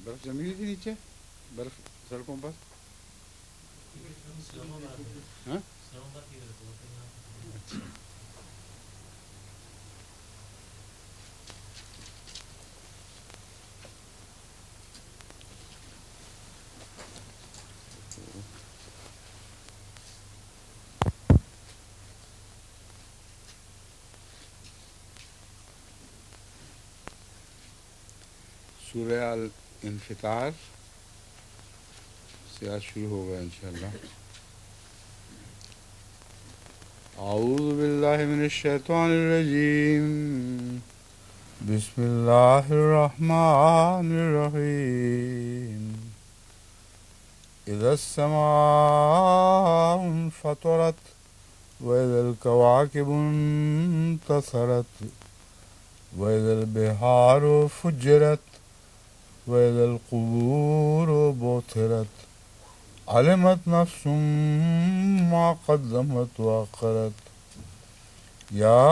برف جمی ہوئی تھی نیچے برف سڑکوں پر. ہاں اچھا. سورہ الانفطار سے آج شروع ہوگا انشاءاللہ. اعوذ باللہ من الشیطان الرجیم. بسم اللہ الرحمن الرحیم. اذا السماء انفطرت واذا الكواكب انتثرت واذا البحار فجرت واذا القبور بعثرت علمت نفس ما قدمت وأخرت. يا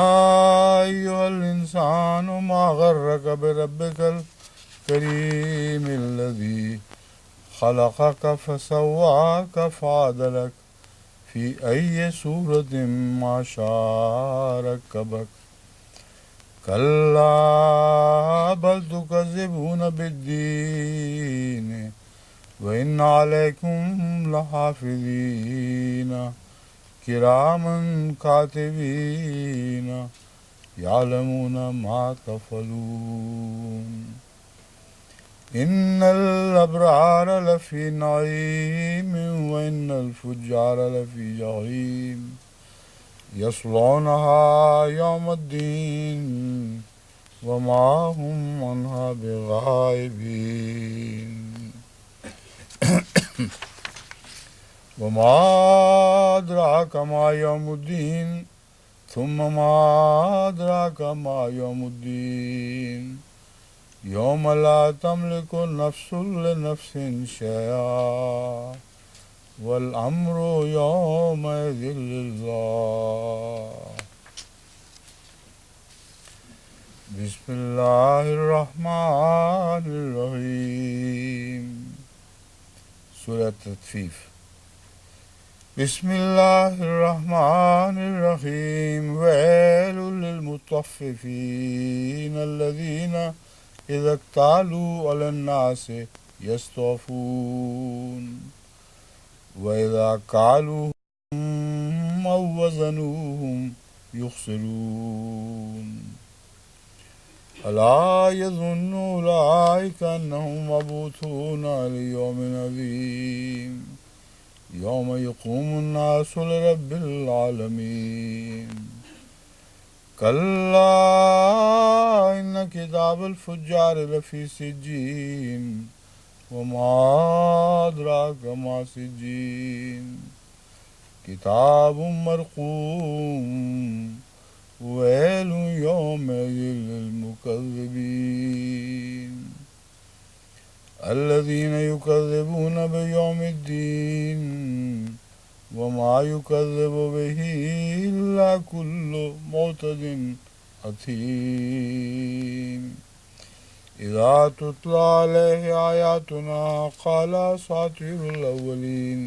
أيها الإنسان ما غرك بربك الكريم الذي خلقك فسواك فعدلك في أي صورة ما شاء ركبك. كلا بل تكذبون بالدين وإن عليكم لحافظين كراما كاتبين يعلمون ما تفعلون. إن الأبرار لفي نعيم وإن الفجار لفي جحيم يصلونها يوم الدين وما هم عنها بغائبين. وما أدراك ما يوم الدين ثم ما أدراك ما يوم الدين يوم لا تملك نفس لنفس شيئا والأمر يومئذ لله. بسم الله الرحمن الرحيم. سورة تطفیف. بسم الله الرحمن الرحيم. ويل للمطففين الذين إذا اكتالوا على الناس يستوفون وإذا كالوهم أو وزنوهم يخسرون. ألا يظن أولئك أنهم مبعوثون ليوم عظيم يوم يقوم الناس لرب العالمين. كلا إن كتاب الفجار لفي سجين وما أدراك ما سجين كتاب مرقوم ويل يومئذ للمكذبين الذين يكذبون بيوم الدين وما يكذب به إلا كل معتد أثيم. إذا تتلى عليه آياتنا قال أساطير الأولين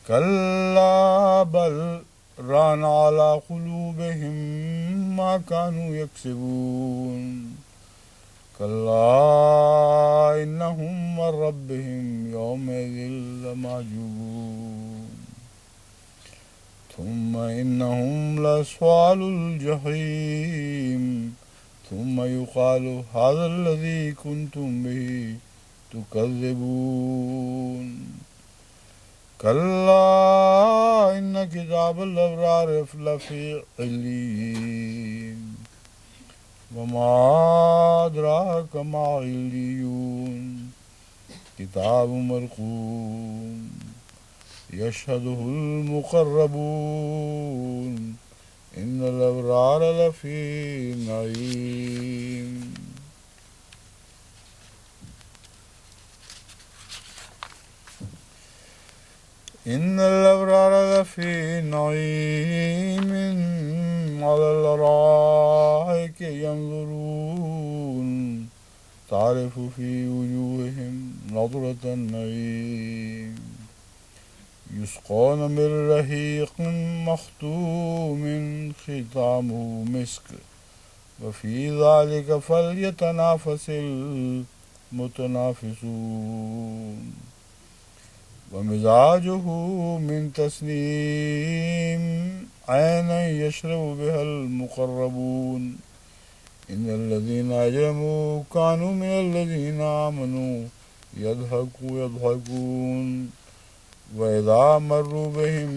كلا بل ران على قلوبهم ما كانوا يكسبون. كلا إنهم من ربهم يومئذ لمحجوبون. ثم إنهم لأصحاب الجحيم ثم يقال هذا الذي كنتم به تكذبون. كلا إن كتاب الأبرار لفي عليين وما أدراك ما عليون كتاب مرقوم يشهده المقربون إن الأبرار لفي نعيم. إن الأبرار لفي نعيم على الأرائك ينظرون تعرف في وجوههم نضرة النعيم يسقون من رحيق مختوم ختامه مسك وفي ذلك فليتنافس المتنافسون ومزاجه من تسنيم عينا يشرب بها المقربون إن الذين أجرموا كانوا من الذين آمنوا يضحكون وإذا مروا بهم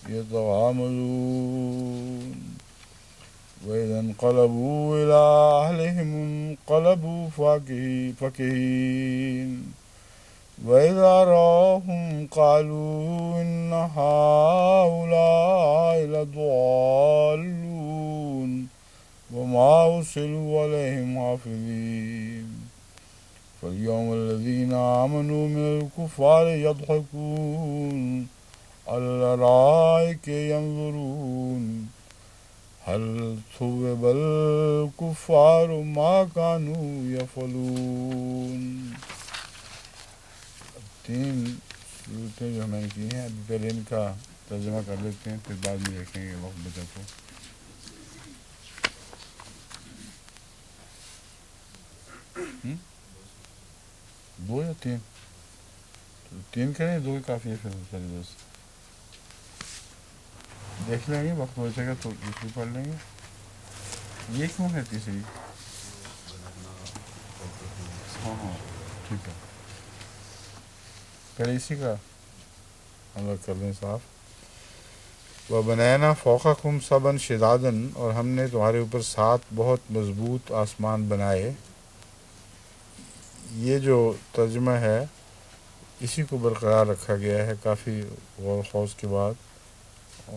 يتغامزون وإذا انقلبوا إلى أهلهم انقلبوا فكهين وإذا رأوهم قالوا إن هؤلاء لضالون وما أرسلوا عليهم حافظين فاليوم الذين آمنوا من الكفار يضحكون على الأرائك ينظرون هل ثوب الكفار ما كانوا يفعلون. تین صورتیں جو میں نے کی ہیں ابھی پہلے ان کا ترجمہ کر لیتے ہیں پھر بعد میں دیکھیں گے وقت بچا تو. دو یا تین؟ تین کریں دو ہی کافی ہے پھر چلے بس دیکھ لیں گے وقت بچے گا تو دوسری پڑھ لیں گے. یہ کیوں ہے تیسری؟ ہاں ٹھیک ہے پہلے اسی کا اللہ کر لیں صاف. وَبَنَيْنَا فَوْقَكُمْ سَبْعًا شِدَادًا اور ہم نے تمہارے اوپر 7 بہت مضبوط آسمان بنائے. یہ جو ترجمہ ہے اسی کو برقرار رکھا گیا ہے کافی غور و خوض کے بعد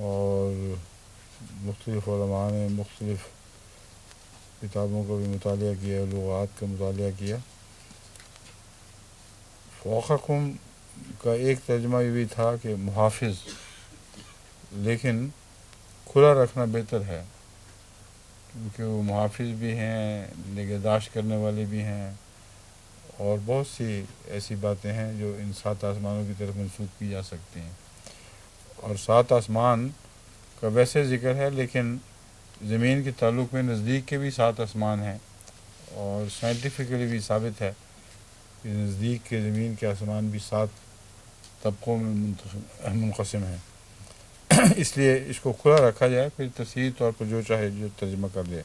اور مختلف علماء نے مختلف کتابوں کا بھی مطالعہ کیا لغات کا مطالعہ کیا. فوقکم کا ایک ترجمہ یہ بھی تھا کہ محافظ لیکن کھلا رکھنا بہتر ہے کیونکہ وہ محافظ بھی ہیں نگہداشت کرنے والے بھی ہیں اور بہت سی ایسی باتیں ہیں جو ان 7 آسمانوں کی طرف منسوخ کی جا سکتی ہیں. اور 7 آسمان کا ویسے ذکر ہے لیکن زمین کے تعلق میں نزدیک کے بھی 7 آسمان ہیں اور سائنٹیفکلی بھی ثابت ہے کہ نزدیک کے زمین کے آسمان بھی 7 طبقوں میں منقسم ہیں. اس لیے اس کو کھلا رکھا جائے پھر تصحیح طور پر جو چاہے جو ترجمہ کر لے.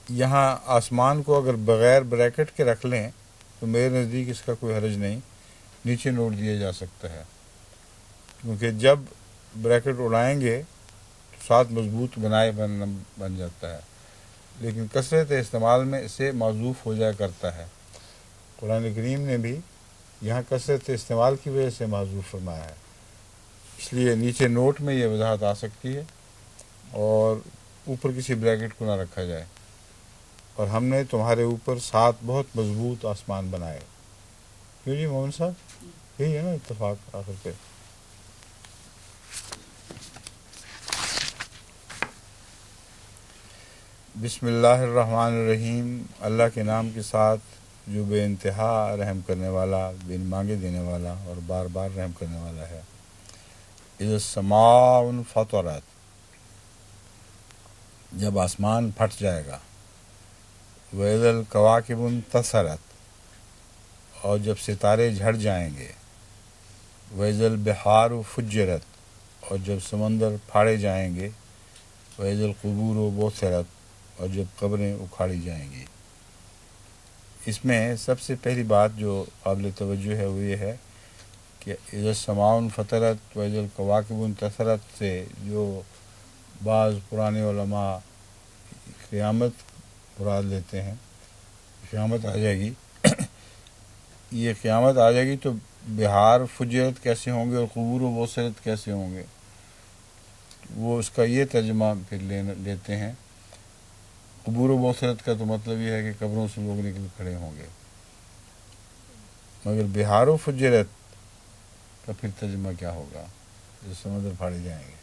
یہاں آسمان کو اگر بغیر بریکٹ کے رکھ لیں تو میرے نزدیک اس کا کوئی حرج نہیں نیچے نوٹ دیا جا سکتا ہے کیونکہ جب بریکٹ اڑائیں گے تو 7 مضبوط بن جاتا ہے لیکن کثرت استعمال میں اسے معذوف ہو جایا کرتا ہے. قرآن کریم نے بھی یہاں کثرت استعمال کی وجہ سے معذوف فرمایا ہے اس لیے نیچے نوٹ میں یہ وضاحت آ سکتی ہے اور اوپر کسی بریکٹ کو نہ رکھا جائے. اور ہم نے تمہارے اوپر 7 بہت مضبوط آسمان بنائے. کیوں جی مومن صاحب یہی ہے نا اتفاق آخر پہ. بسم اللہ الرحمن الرحیم اللہ کے نام کے ساتھ جو بے انتہا رحم کرنے والا بن مانگے دینے والا اور بار بار رحم کرنے والا ہے. اذا السماء انفطرت جب آسمان پھٹ جائے گا. وَإِذَا الْكَوَاكِبُ انتَثَرَتْ اور جب ستارے جھڑ جائیں گے. وَإِذَا الْبِحَارُ فُجِّرَتْ اور جب سمندر پھاڑے جائیں گے. وَإِذَا الْقُبُورُ بُعْثِرَتْ اور جب قبریں اکھاڑی جائیں گی. اس میں سب سے پہلی بات جو قابل توجہ ہے وہ یہ ہے کہ اذا السماء انفطرت وَإِذَا الْكَوَاكِبُ انتَثَرَتْ سے جو بعض پرانے علماء قیامت مراد لیتے ہیں قیامت آ جائے گی. یہ قیامت آ جائے گی تو بہار فجرت کیسے ہوں گے اور قبور و بوسرت کیسے ہوں گے. وہ اس کا یہ ترجمہ پھر لیتے ہیں. قبور و بوسرت کا تو مطلب یہ ہے کہ قبروں سے لوگ نکل کھڑے ہوں گے مگر بہار و فجرت کا پھر ترجمہ کیا ہوگا جو سمندر پھاڑے جائیں گے.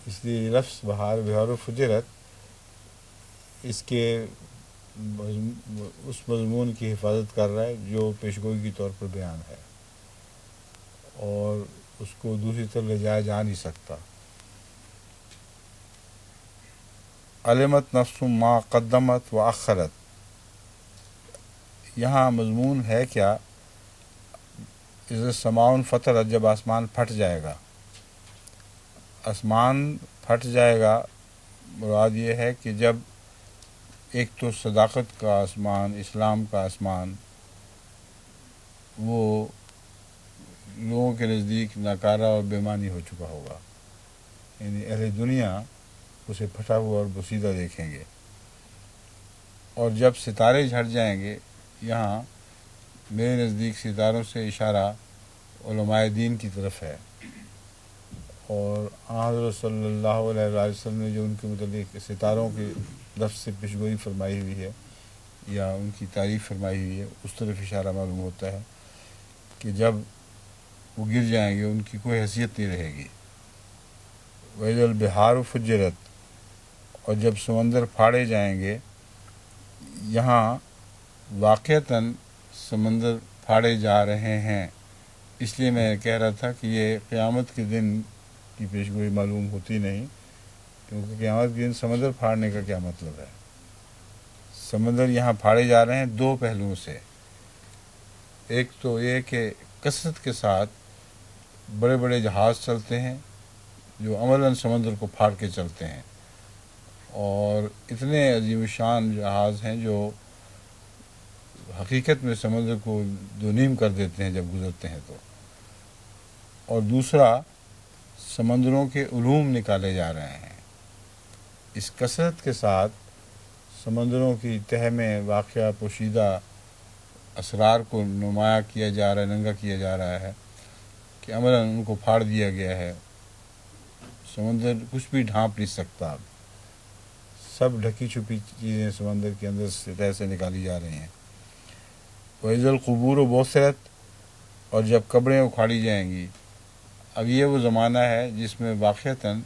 اس لیے لفظ بہار و فجرت اس کے اس مضمون کی حفاظت کر رہا ہے جو پیشگوئی کے طور پر بیان ہے، اور اس کو دوسری طرف لے جایا جا نہیں سکتا۔ علمت نفس ما قدمت و اخرت، یہاں مضمون ہے کیا؟ اذا السماء انفطرت، جب آسمان پھٹ جائے گا۔ آسمان پھٹ جائے گا مراد یہ ہے کہ جب ایک تو صداقت کا آسمان، اسلام کا آسمان، وہ لوگوں کے نزدیک ناکارہ اور بے معنی ہو چکا ہوگا، یعنی اہل دنیا اسے پھٹا ہوا اور بوسیدہ دیکھیں گے، اور جب ستارے جھٹ جائیں گے۔ یہاں میرے نزدیک ستاروں سے اشارہ علماء دین کی طرف ہے، اور حضرت صلی اللہ علیہ وآلہ وسلم نے جو ان کے متعلق ستاروں کے لفظ سے پیشگوئی فرمائی ہوئی ہے یا ان کی تعریف فرمائی ہوئی ہے، اس طرف اشارہ معلوم ہوتا ہے کہ جب وہ گر جائیں گے ان کی کوئی حیثیت نہیں رہے گی۔ وَإِذَا الْبِحَارُ فُجِّرَتْ، اور جب سمندر پھاڑے جائیں گے۔ یہاں واقعتاً سمندر پھاڑے جا رہے ہیں، اس لیے میں کہہ رہا تھا کہ یہ قیامت کے دن کی پیشگوئی معلوم ہوتی نہیں، کیونکہ قیامت کے دن سمندر پھاڑنے کا کیا مطلب ہے؟ سمندر یہاں پھاڑے جا رہے ہیں دو پہلوؤں سے۔ ایک تو یہ کہ کثرت کے ساتھ بڑے بڑے جہاز چلتے ہیں جو عملاً سمندر کو پھاڑ کے چلتے ہیں، اور اتنے عظیم شان جہاز ہیں جو حقیقت میں سمندر کو دو نیم کر دیتے ہیں جب گزرتے ہیں تو۔ اور دوسرا، سمندروں کے علوم نکالے جا رہے ہیں۔ اس کثرت کے ساتھ سمندروں کی تہہ میں واقع پوشیدہ اسرار کو نمایاں کیا جا رہا ہے، ننگا کیا جا رہا ہے کہ عملاً ان کو پھاڑ دیا گیا ہے۔ سمندر کچھ بھی ڈھانپ نہیں سکتا، اب سب ڈھکی چھپی چیزیں سمندر کے اندر سے تہہ سے نکالی جا رہی ہیں۔ وَإِذَا الْقُبُورُ بُعْثِرَتْ، اور جب قبریں اکھاڑی جائیں گی۔ اب یہ وہ زمانہ ہے جس میں واقعتاً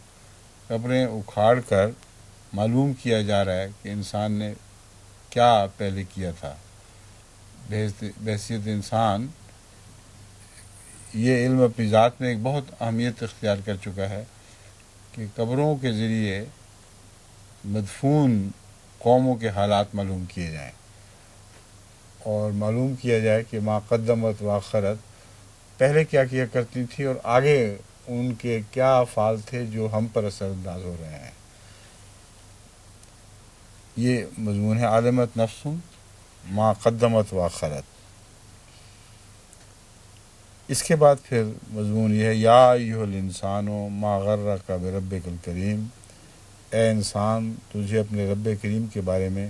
قبریں اکھاڑ کر معلوم کیا جا رہا ہے کہ انسان نے کیا پہلے کیا تھا۔ بحیثیت انسان یہ علم اپنی ذات میں ایک بہت اہمیت اختیار کر چکا ہے کہ قبروں کے ذریعے مدفون قوموں کے حالات معلوم کیے جائیں، اور معلوم کیا جائے کہ ما قدمت و اخرت، پہلے کیا کیا کرتی تھی اور آگے ان کے کیا افعال تھے جو ہم پر اثر انداز ہو رہے ہیں۔ یہ مضمون ہے علمت نفس ما قدمت و اخرت۔ اس کے بعد پھر مضمون یہ ہے یا ایھا الانسان ما غرک بربک الکریم، اے انسان تجھے اپنے رب کریم کے بارے میں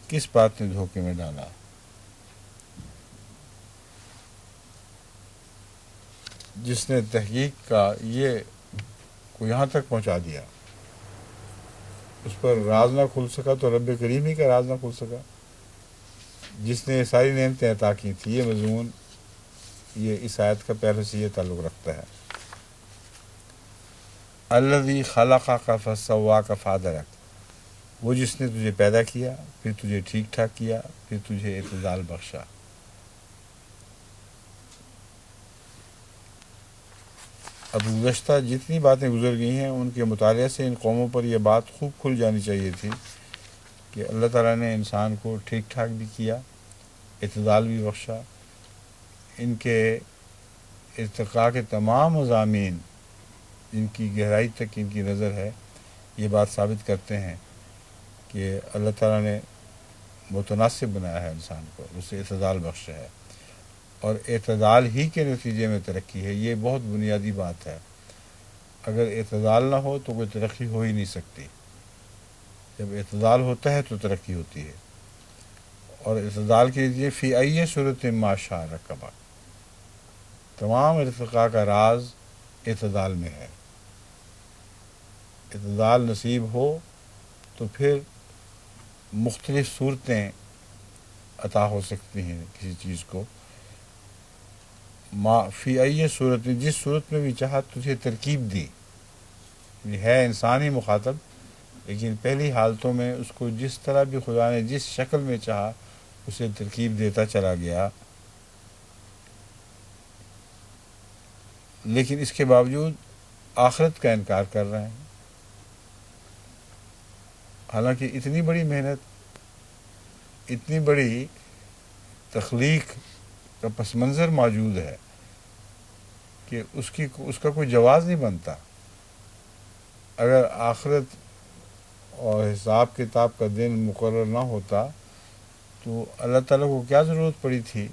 کس بات نے دھوکے میں ڈالا۔ جس نے تحقیق کا یہ کو یہاں تک پہنچا دیا، اس پر راز نہ کھل سکا تو رب کریم ہی کا راز نہ کھل سکا، جس نے ساری نعمتیں عطا کی تھی۔ یہ مضمون یہ اس آیت کا پہلے سے یہ تعلق رکھتا ہے۔ الذی خلقک فسواک فعدلک، وہ جس نے تجھے پیدا کیا، پھر تجھے ٹھیک ٹھاک کیا، پھر تجھے اعتدال بخشا۔ اب گزشتہ جتنی باتیں گزر گئی ہیں ان کے مطالعے سے ان قوموں پر یہ بات خوب کھل جانی چاہیے تھی کہ اللہ تعالیٰ نے انسان کو ٹھیک ٹھاک بھی کیا، اعتدال بھی بخشا۔ ان کے ارتقاء کے تمام مضامین جن کی گہرائی تک ان کی نظر ہے، یہ بات ثابت کرتے ہیں کہ اللہ تعالیٰ نے متناسب بنایا ہے انسان کو، اسے اعتدال بخشا ہے، اور اعتدال ہی کے نتیجے میں ترقی ہے۔ یہ بہت بنیادی بات ہے۔ اگر اعتدال نہ ہو تو کوئی ترقی ہو ہی نہیں سکتی۔ جب اعتدال ہوتا ہے تو ترقی ہوتی ہے، اور اعتدال کے لیے فی ای صورت ما شاء رکبک، تمام ارتقاء کا راز اعتدال میں ہے۔ اعتدال نصیب ہو تو پھر مختلف صورتیں عطا ہو سکتی ہیں کسی چیز کو۔ ما فی ای صورت، جس صورت میں بھی چاہا تجھے ترکیب دی، یہ ہے انسان ہی مخاطب، لیکن پہلی حالتوں میں اس کو جس طرح بھی خدا نے جس شکل میں چاہا اسے ترکیب دیتا چلا گیا، لیکن اس کے باوجود آخرت کا انکار کر رہے ہیں، حالانکہ اتنی بڑی محنت، اتنی بڑی تخلیق کا پس منظر موجود ہے کہ اس کا کوئی جواز نہیں بنتا۔ اگر آخرت اور حساب کتاب کا دن مقرر نہ ہوتا تو اللہ تعالیٰ کو کیا ضرورت پڑی تھی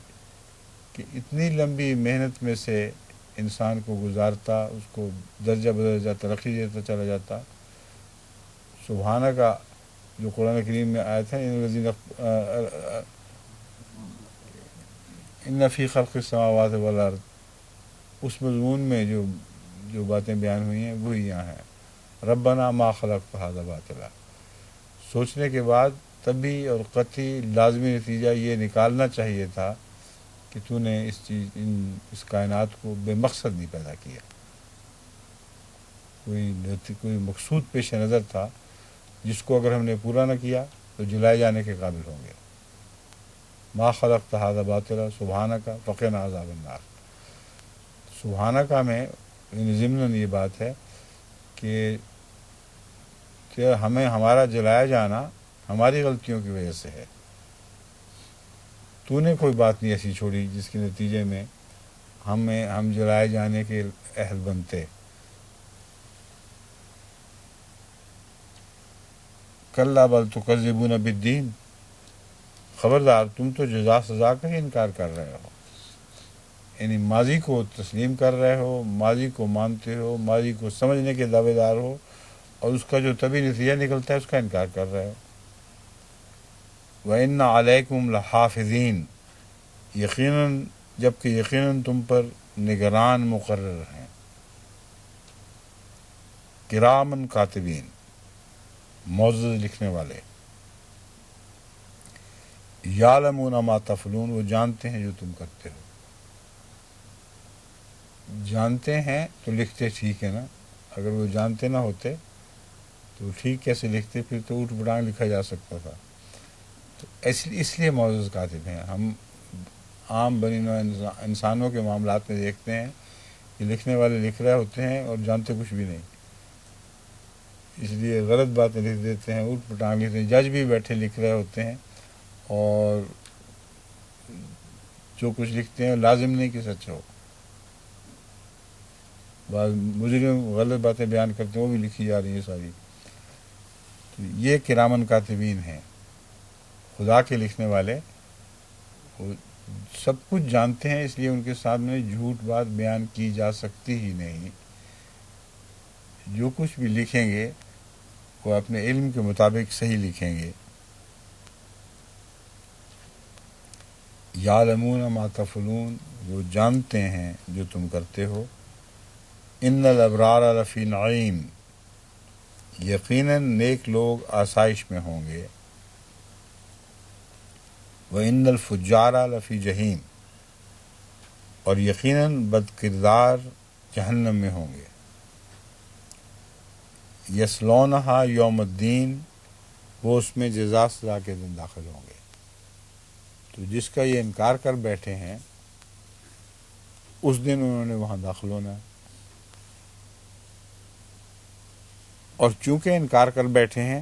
کہ اتنی لمبی محنت میں سے انسان کو گزارتا، اس کو درجہ بدرجہ ترقی دیتا چلا جاتا۔ سبحانہ کا جو قرآن کریم میں آیا تھا، ان فی خلق السماوات والارض، اس مضمون میں جو باتیں بیان ہوئی ہیں وہی یہاں ہیں۔ ربنا ما خلقت ھذا باطلا، سوچنے کے بعد طبی اور قطعی لازمی نتیجہ یہ نکالنا چاہیے تھا کہ تو نے اس کائنات کو بے مقصد نہیں پیدا کیا، کوئی مقصود پیش نظر تھا جس کو اگر ہم نے پورا نہ کیا تو جلائے جانے کے قابل ہوں گے۔ ما خلقت ھذا باطلا سبحانک فقنا عذاب النار۔ سبحانک میں ضمن یہ بات ہے کہ ہمیں ہمارا جلایا جانا ہماری غلطیوں کی وجہ سے ہے۔ تو نے کوئی بات نہیں ایسی چھوڑی جس کے نتیجے میں ہم جلائے جانے کے اہل بنتے۔ کلا بل تکذبون بالدین، خبردار تم تو جزا سزا کا ہی انکار کر رہے ہو، یعنی ماضی کو تسلیم کر رہے ہو، ماضی کو مانتے ہو، ماضی کو سمجھنے کے دعوے دار ہو، اور اس کا جو طبی نتیجہ نکلتا ہے اس کا انکار کر رہے ہو۔ وَإِنَّ عَلَيْكُمْ لَحَافِظِينَ، جبکہ یقیناً تم پر نگران مقرر ہیں، کرامن کاتبین، معزز لکھنے والے، یعلمون ما تفعلون، وہ جانتے ہیں جو تم کرتے ہو۔ جانتے ہیں تو لکھتے ٹھیک ہے نا، اگر وہ جانتے نہ ہوتے تو ٹھیک کیسے لکھتے، پھر تو اوٹ پٹانگ لکھا جا سکتا تھا۔ تو اس لیے معزز کاتب ہیں۔ ہم عام بنی نوع انسانوں کے معاملات میں دیکھتے ہیں کہ لکھنے والے لکھ رہے ہوتے ہیں اور جانتے کچھ بھی نہیں، اس لیے غلط باتیں لکھ دیتے ہیں، اوٹ پٹانگ لکھتے ہیں۔ جج بھی بیٹھے لکھ رہے ہوتے ہیں اور جو کچھ لکھتے ہیں لازم نہیں کہ سچ ہو، بعض مجرم غلط باتیں بیان کرتے ہیں، وہ بھی لکھی جا رہی ہیں ساری۔ تو یہ کرامن کاتبین ہیں، خدا کے لکھنے والے، وہ سب کچھ جانتے ہیں، اس لیے ان کے سامنے جھوٹ بات بیان کی جا سکتی ہی نہیں۔ جو کچھ بھی لکھیں گے وہ اپنے علم کے مطابق صحیح لکھیں گے۔ یعلمون ما تفعلون، وہ جانتے ہیں جو تم کرتے ہو۔ ان الابرار لفی نعیم، یقیناً نیک لوگ آسائش میں ہوں گے۔ وَإِنَّ الْفُجَّارَ لَفِي جَحِيمٍ، اور یقیناً بد کردار جہنم میں ہوں گے۔ یصلونہا یوم الدین، وہ اس میں جزا سزا کے دن داخل ہوں گے۔ تو جس کا یہ انکار کر بیٹھے ہیں اس دن انہوں نے وہاں داخل ہونا ہے، اور چونکہ انکار کر بیٹھے ہیں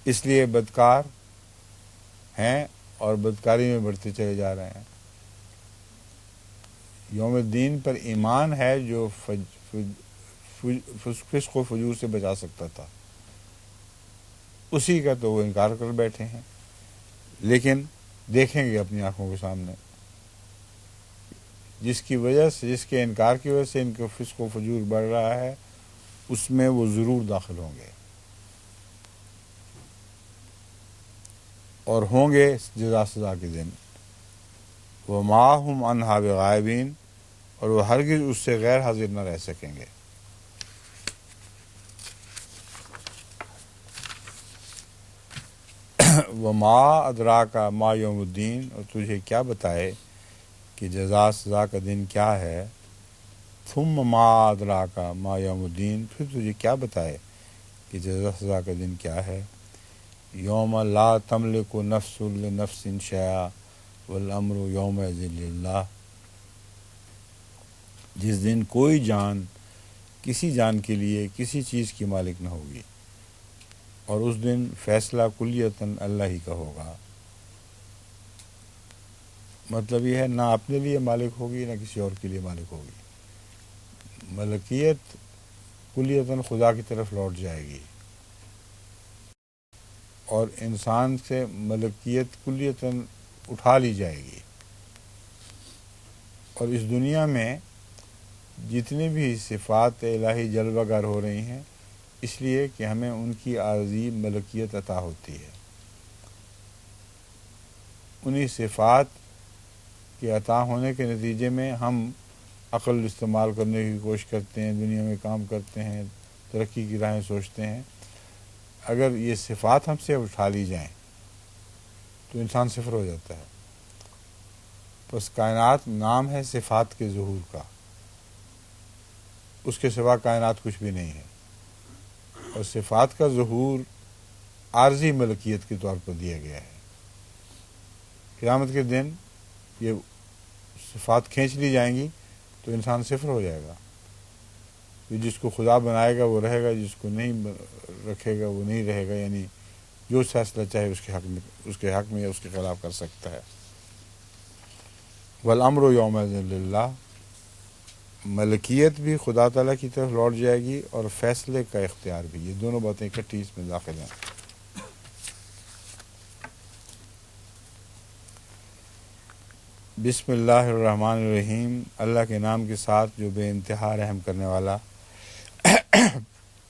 اس لیے بدکار ہیں اور بدکاری میں بڑھتے چلے جا رہے ہیں۔ یوم الدین پر ایمان ہے جو فسق و فجور سے بچا سکتا تھا، اسی کا تو وہ انکار کر بیٹھے ہیں۔ لیکن دیکھیں گے اپنی آنکھوں کے سامنے جس کے انکار کی وجہ سے ان کا فسق و فجور بڑھ رہا ہے، اس میں وہ ضرور داخل ہوں گے، اور ہوں گے جزا سزا کے دن۔ وَمَا هُمْ عَنْهَا بِغَائِبِينَ، اور وہ ہرگز اس سے غیر حاضر نہ رہ سکیں گے۔ وَمَا أَدْرَاكَ مَا يَوْمُ الدِّينِ، اور تجھے کیا بتائے کہ جزا سزا کا دن کیا ہے۔ ثُمَّ مَا أَدْرَاكَ مَا يَوْمُ الدِّينِ، پھر تجھے کیا بتائے کہ جزا سزا کا دن کیا ہے۔ یوم لا تملک نفس لنفس شیئا والامر یومئذ للہ، جس دن کوئی جان کسی جان کے لیے کسی چیز کی مالک نہ ہوگی، اور اس دن فیصلہ کلیتاً اللہ ہی کا ہوگا۔ مطلب یہ ہے نہ اپنے لیے مالک ہوگی نہ کسی اور کے لیے مالک ہوگی، ملکیت کلیتاً خدا کی طرف لوٹ جائے گی، اور انسان سے ملکیت کلیتاً اٹھا لی جائے گی۔ اور اس دنیا میں جتنی بھی صفات الہی جلوہ گر ہو رہی ہیں، اس لیے کہ ہمیں ان کی عارضی ملکیت عطا ہوتی ہے۔ انہی صفات کے عطا ہونے کے نتیجے میں ہم عقل استعمال کرنے کی کوشش کرتے ہیں، دنیا میں کام کرتے ہیں، ترقی کی راہیں سوچتے ہیں۔ اگر یہ صفات ہم سے اٹھا لی جائیں تو انسان صفر ہو جاتا ہے۔ بس کائنات نام ہے صفات کے ظہور کا، اس کے سوا کائنات کچھ بھی نہیں ہے، اور صفات کا ظہور عارضی ملکیت کے طور پر دیا گیا ہے۔ قیامت کے دن یہ صفات کھینچ لی جائیں گی تو انسان صفر ہو جائے گا۔ جس کو خدا بنائے گا وہ رہے گا، جس کو نہیں رکھے گا وہ نہیں رہے گا، یعنی جو فیصلہ چاہے اس کے حق میں یا اس کے خلاف کر سکتا ہے۔ والامر یومئذ للہ، ملکیت بھی خدا تعالیٰ کی طرف لوٹ جائے گی اور فیصلے کا اختیار بھی، یہ دونوں باتیں اکٹھی اس میں داخل ہیں۔ بسم اللہ الرحمن الرحیم، اللہ کے نام کے ساتھ جو بے انتہا رحم کرنے والا،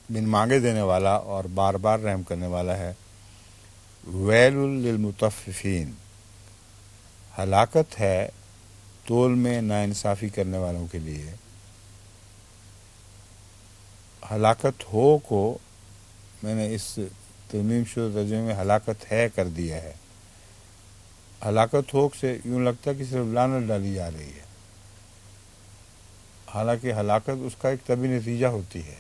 بن مانگے دینے والا اور بار بار رحم کرنے والا ہے۔ ویل للمطففین، ہلاکت ہے تول میں ناانصافی کرنے والوں کے لیے۔ ہلاکت ہو کو میں نے اس ترمیم شدہ ترجمے میں ہلاکت ہے کر دیا ہے۔ ہلاکت ہو سے یوں لگتا ہے کہ صرف لعنت ڈالی جا رہی ہے، حالانکہ ہلاکت اس کا ایک طبی نتیجہ ہوتی ہے۔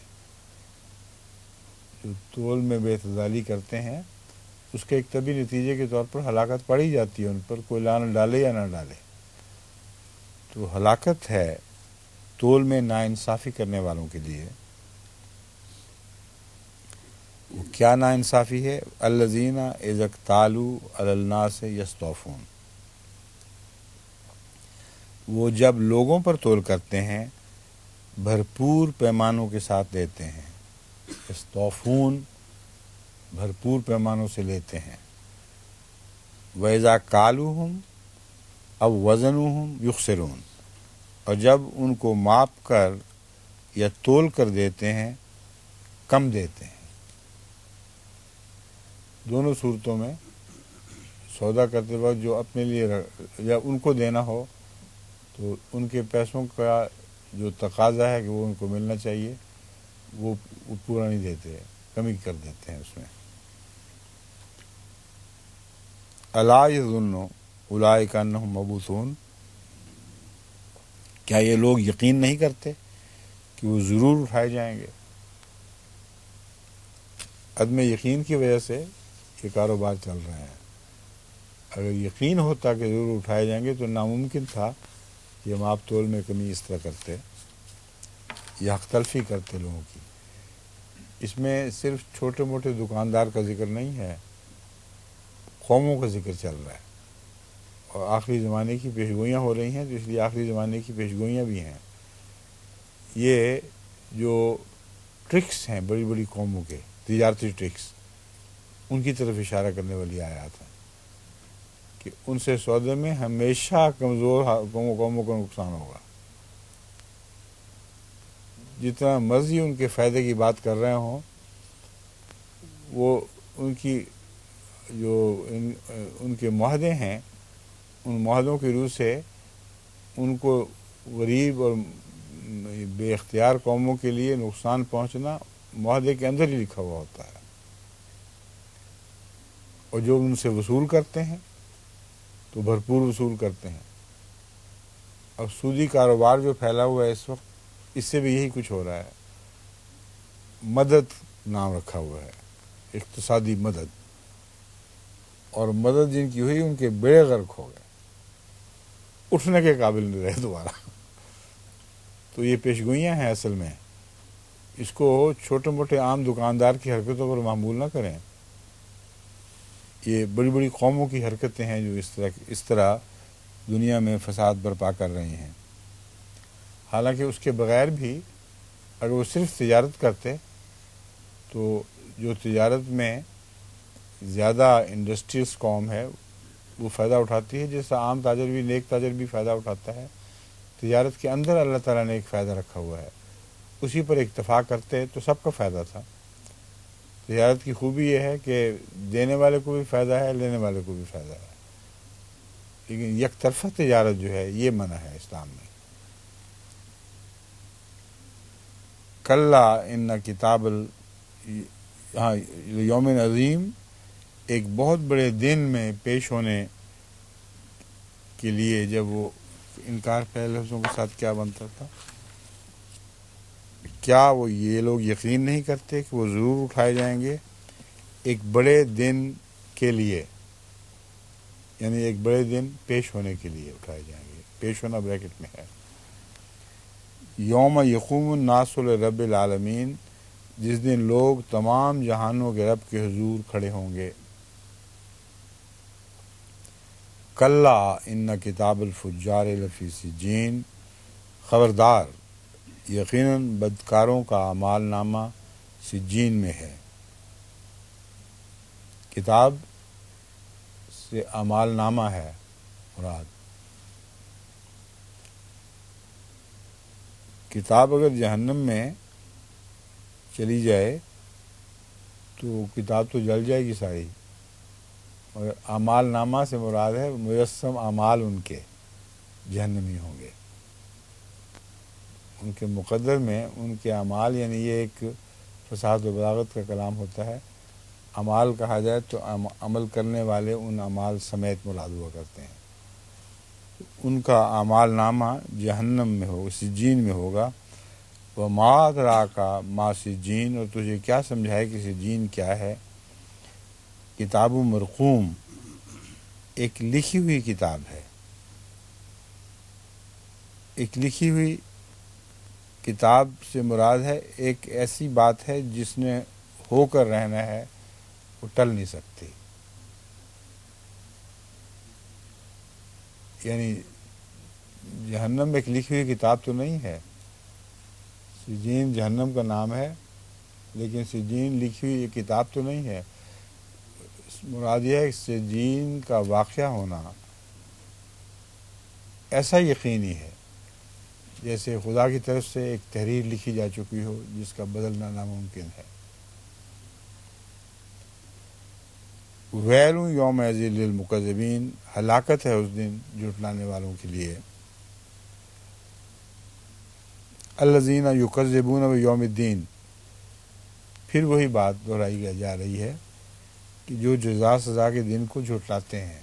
جو تول میں بے اعتدالی کرتے ہیں اس کے ایک طبی نتیجے کے طور پر ہلاکت پڑی جاتی ہے، ان پر کوئی لعنت ڈالے یا نہ ڈالے۔ تو ہلاکت ہے تول میں ناانصافی کرنے والوں کے لیے۔ وہ کیا ناانصافی ہے؟ الذین اذا اکتالوا علی الناس یستوفون، وہ جب لوگوں پر تول کرتے ہیں بھرپور پیمانوں کے ساتھ لیتے ہیں۔ یستوفون، بھرپور پیمانوں سے لیتے ہیں۔ وَإِذَا كَالُوهُمْ أَوْ وَزَنُوهُمْ يُخْسِرُونَ، اور جب ان کو ماپ کر یا تول کر دیتے ہیں کم دیتے ہیں۔ دونوں صورتوں میں سودا کرتے وقت جو اپنے لیے یا ان کو دینا ہو تو ان کے پیسوں کا جو تقاضا ہے کہ وہ ان کو ملنا چاہیے وہ پورا نہیں دیتے، کمی کر دیتے ہیں اس میں۔ الا یظن اولئک انہم مبعوثون، کیا یہ لوگ یقین نہیں کرتے کہ وہ ضرور اٹھائے جائیں گے؟ عدم یقین کی وجہ سے یہ کاروبار چل رہے ہیں۔ اگر یقین ہوتا کہ ضرور اٹھائے جائیں گے تو ناممکن تھا یہ ماپ تول میں کمی اس طرح کرتے یا حق تلفی کرتے لوگوں کی۔ اس میں صرف چھوٹے موٹے دکاندار کا ذکر نہیں ہے، قوموں کا ذکر چل رہا ہے، اور آخری زمانے کی پیشگوئیاں ہو رہی ہیں، تو اس لیے آخری زمانے کی پیشگوئیاں بھی ہیں۔ یہ جو ٹرکس ہیں بڑی بڑی قوموں کے، تجارتی ٹرکس، ان کی طرف اشارہ کرنے والی آیات ہیں کہ ان سے سودے میں ہمیشہ کمزور قوموں کو نقصان ہوگا۔ جتنا مرضی ان کے فائدے کی بات کر رہے ہوں، وہ ان کی جو ان کے معاہدے ہیں، ان معاہدوں کی روح سے ان کو غریب اور بے اختیار قوموں کے لیے نقصان پہنچنا معاہدے کے اندر ہی لکھا ہوا ہوتا ہے۔ اور جو ان سے وصول کرتے ہیں تو بھرپور وصول کرتے ہیں۔ اور سودی کاروبار جو پھیلا ہوا ہے اس وقت، اس سے بھی یہی کچھ ہو رہا ہے۔ مدد نام رکھا ہوا ہے، اقتصادی مدد، اور مدد جن کی ہوئی ان کے بیڑے غرق ہو گئے، اٹھنے کے قابل نہیں رہے دوبارہ۔ تو یہ پیشگوئیاں ہیں اصل میں، اس کو چھوٹے موٹے عام دکاندار کی حرکتوں پر معمول نہ کریں، یہ بڑی بڑی قوموں کی حرکتیں ہیں جو اس طرح دنیا میں فساد برپا کر رہی ہیں۔ حالانکہ اس کے بغیر بھی اگر وہ صرف تجارت کرتے تو جو تجارت میں زیادہ انڈسٹریز قوم ہے وہ فائدہ اٹھاتی ہے، جیسا عام تاجر بھی، نیک تاجر بھی فائدہ اٹھاتا ہے، تجارت کے اندر اللہ تعالیٰ نے ایک فائدہ رکھا ہوا ہے، اسی پر اکتفا کرتے تو سب کا فائدہ تھا۔ تجارت کی خوبی یہ ہے کہ دینے والے کو بھی فائدہ ہے، لینے والے کو بھی فائدہ ہے، لیکن یک طرفہ تجارت جو ہے یہ منع ہے اسلام میں۔ کلا ان کتاب ہاں، یوم عظیم، ایک بہت بڑے دن میں پیش ہونے کے لیے، جب وہ انکار پہلے لفظوں کے ساتھ کیا بنتا تھا، کیا وہ یہ لوگ یقین نہیں کرتے کہ وہ ضرور اٹھائے جائیں گے ایک بڑے دن کے لیے، یعنی ایک بڑے دن پیش ہونے کے لیے اٹھائے جائیں گے، پیش ہونا بریکٹ میں ہے۔ یوم یقوم الناس لرب العالمین، جس دن لوگ تمام جہانوں کے رب کے حضور کھڑے ہوں گے۔ کلا ان کتاب الفجار لفی سجین، خبردار یقیناً بدکاروں کا اعمال نامہ سجین میں ہے۔ کتاب سے اعمال نامہ ہے مراد۔ کتاب اگر جہنم میں چلی جائے تو کتاب تو جل جائے گی ساری، اور اعمال نامہ سے مراد ہے مجسم اعمال ان کے جہنمی ہوں گے، ان کے مقدر میں ان کے اعمال، یعنی یہ ایک فصاحت و بلاغت کا کلام ہوتا ہے، اعمال کہا جائے تو عمل کرنے والے ان اعمال سمیت مراد ہوا کرتے ہیں، ان کا اعمال نامہ جہنم میں ہوگا، سجین میں ہوگا۔ وما ادراک ما سجین، اور تجھے کیا سمجھائے کہ سجین کیا ہے؟ کتاب مرقوم، ایک لکھی ہوئی کتاب ہے، ایک لکھی ہوئی کتاب سے مراد ہے ایک ایسی بات ہے جس نے ہو کر رہنا ہے، وہ ٹل نہیں سکتی، یعنی جہنم ایک لکھی ہوئی کتاب تو نہیں ہے، سجین جہنم کا نام ہے لیکن سجین لکھی ہوئی کتاب تو نہیں ہے، مراد یہ ہے کہ سجین کا واقعہ ہونا ایسا یقینی ہے جیسے خدا کی طرف سے ایک تحریر لکھی جا چکی ہو جس کا بدلنا ناممکن ہے۔ ویل یوم ذی للمکذبین، ہلاکت ہے اس دن جھٹلانے والوں کے لیے۔ الذین یکذبون بیوم الدین، پھر وہی بات دہرائی جا رہی ہے کہ جو جزا سزا کے دن کو جھٹلاتے ہیں،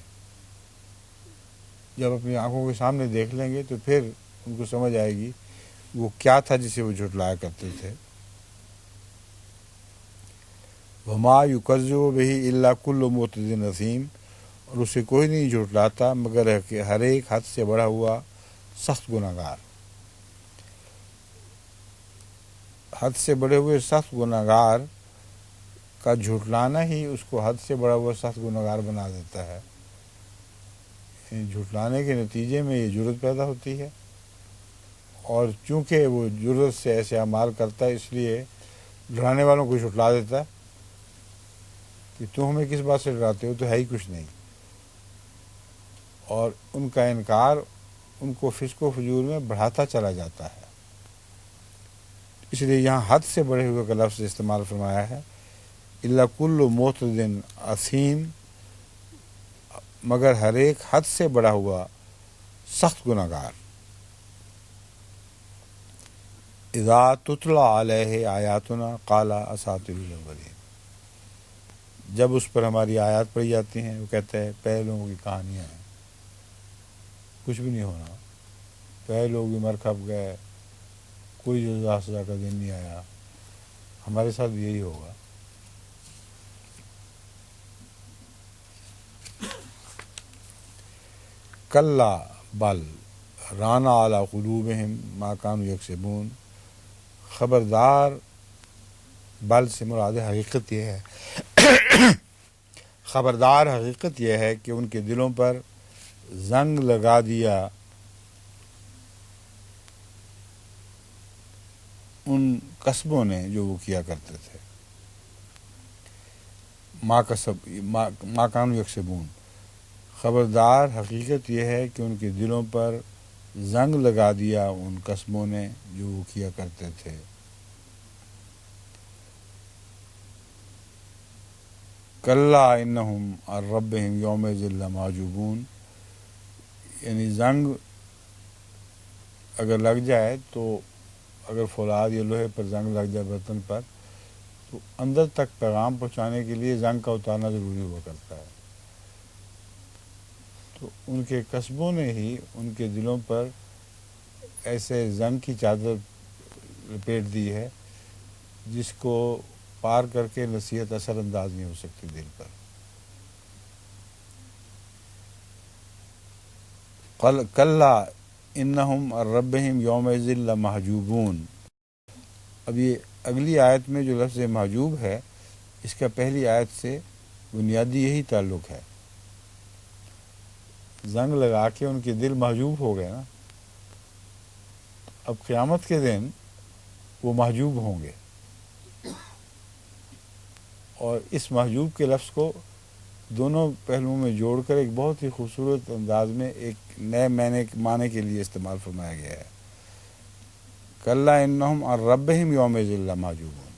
جب اپنی آنکھوں کے سامنے دیکھ لیں گے تو پھر ان کو سمجھ آئے گی وہ کیا تھا جسے وہ جھٹلایا کرتے تھے۔ وما یکذب بہ الا کل معتد اثیم، اور اسے کوئی نہیں جھٹلاتا مگر کہ ہر ایک حد سے بڑھا ہوا سخت گناہگار، حد سے بڑھے ہوئے سخت گناہگار کا جھٹلانا ہی اس کو حد سے بڑا ہوا سخت گناہگار بنا دیتا ہے، جھٹلانے کے نتیجے میں یہ جرت پیدا ہوتی ہے، اور چونکہ وہ جرت سے ایسے اعمال کرتا ہے اس لیے ڈرانے والوں کو جھٹلا دیتا ہے کہ تم ہمیں کس بات سے ڈراتے ہو، تو ہے ہی کچھ نہیں، اور ان کا انکار ان کو فسق و فجور میں بڑھاتا چلا جاتا ہے۔ اس لیے یہاں حد سے بڑھے ہوئے کا لفظ استعمال فرمایا ہے، الا کل معتد اثیم، مگر ہر ایک حد سے بڑا ہوا سخت گناہگار۔ اذا تتلی علیہ آیاتنا قال اساطیر الاولین، جب اس پر ہماری آیات پڑھی جاتی ہیں وہ کہتا ہے پہلے لوگوں کی کہانیاں ہیں، کچھ بھی نہیں ہونا، پہلے لوگ بھی مر کھپ گئے، کوئی جزا سزا کا دن نہیں آیا، ہمارے ساتھ بھی یہی ہوگا. کلا بل رانا علی قلوبہم ما کانوا یکسبون. خبردار، بل سے مراد حقیقت یہ ہے خبردار حقیقت یہ ہے کہ ان کے دلوں پر زنگ لگا دیا ان کسبوں نے جو وہ کیا کرتے تھے. ما کانوا یکسبون. خبردار حقیقت یہ ہے کہ ان کے دلوں پر زنگ لگا دیا ان کسبوں نے جو وہ کیا کرتے تھے. کلا انہم عن ربہم یومئذ لمحجوبون. یعنی زنگ اگر لگ جائے تو اگر فولاد یا لوہے پر زنگ لگ جائے برتن پر تو اندر تک پیغام پہنچانے کے لیے زنگ کا اتارنا ضروری ہوا کرتا ہے. تو ان کے قصبوں نے ہی ان کے دلوں پر ایسے زنگ کی چادر لپیٹ دی ہے جس کو پار کر کے نصیحت اثر انداز نہیں ہو سکتی دل پر. کلا انہم عن ربہم یومئذ لمحجوبون. اب یہ اگلی آیت میں جو لفظ محجوب ہے اس کا پہلی آیت سے بنیادی یہی تعلق ہے. زنگ لگا کے ان کے دل محجوب ہو گئے نا. اب قیامت کے دن وہ محجوب ہوں گے، اور اس محجوب کے لفظ کو دونوں پہلوؤں میں جوڑ کر ایک بہت ہی خوبصورت انداز میں ایک نئے معنی کے لیے استعمال فرمایا گیا ہے. کلا انہم عن ربہم یومئذ لمحجوبون.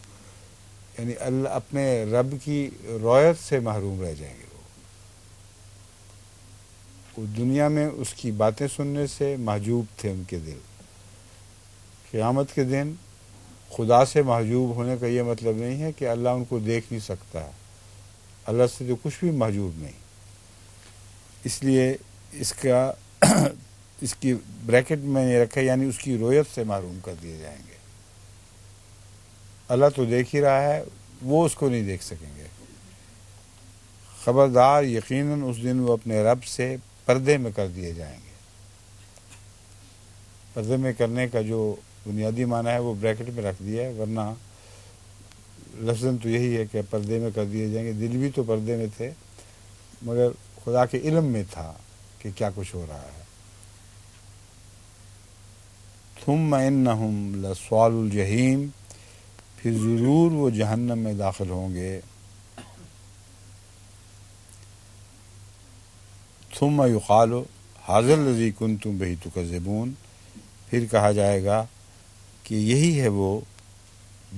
یعنی اللہ اپنے رب کی رؤیت سے محروم رہ جائیں گے. وہ دنیا میں اس کی باتیں سننے سے محجوب تھے ان کے دل. قیامت کے دن خدا سے محجوب ہونے کا یہ مطلب نہیں ہے کہ اللہ ان کو دیکھ نہیں سکتا ہے. اللہ سے تو کچھ بھی محجوب نہیں. اس لیے اس کی بریکٹ میں نے رکھا، یعنی اس کی رؤیت سے محروم کر دیے جائیں گے. اللہ تو دیکھ ہی رہا ہے، وہ اس کو نہیں دیکھ سکیں گے. خبردار، یقیناً اس دن وہ اپنے رب سے پردے میں کر دیے جائیں گے. پردے میں کرنے کا جو بنیادی معنی ہے وہ بریکٹ میں رکھ دیا ہے، ورنہ لفظاً تو یہی ہے کہ پردے میں کر دیے جائیں گے. دل بھی تو پردے میں تھے مگر خدا کے علم میں تھا کہ کیا کچھ ہو رہا ہے. ثم انہم لصال الجحیم. پھر ضرور وہ جہنم میں داخل ہوں گے. ثم یقال ھذا الذی کنتم بہ تکذبون. پھر کہا جائے گا کہ یہی ہے وہ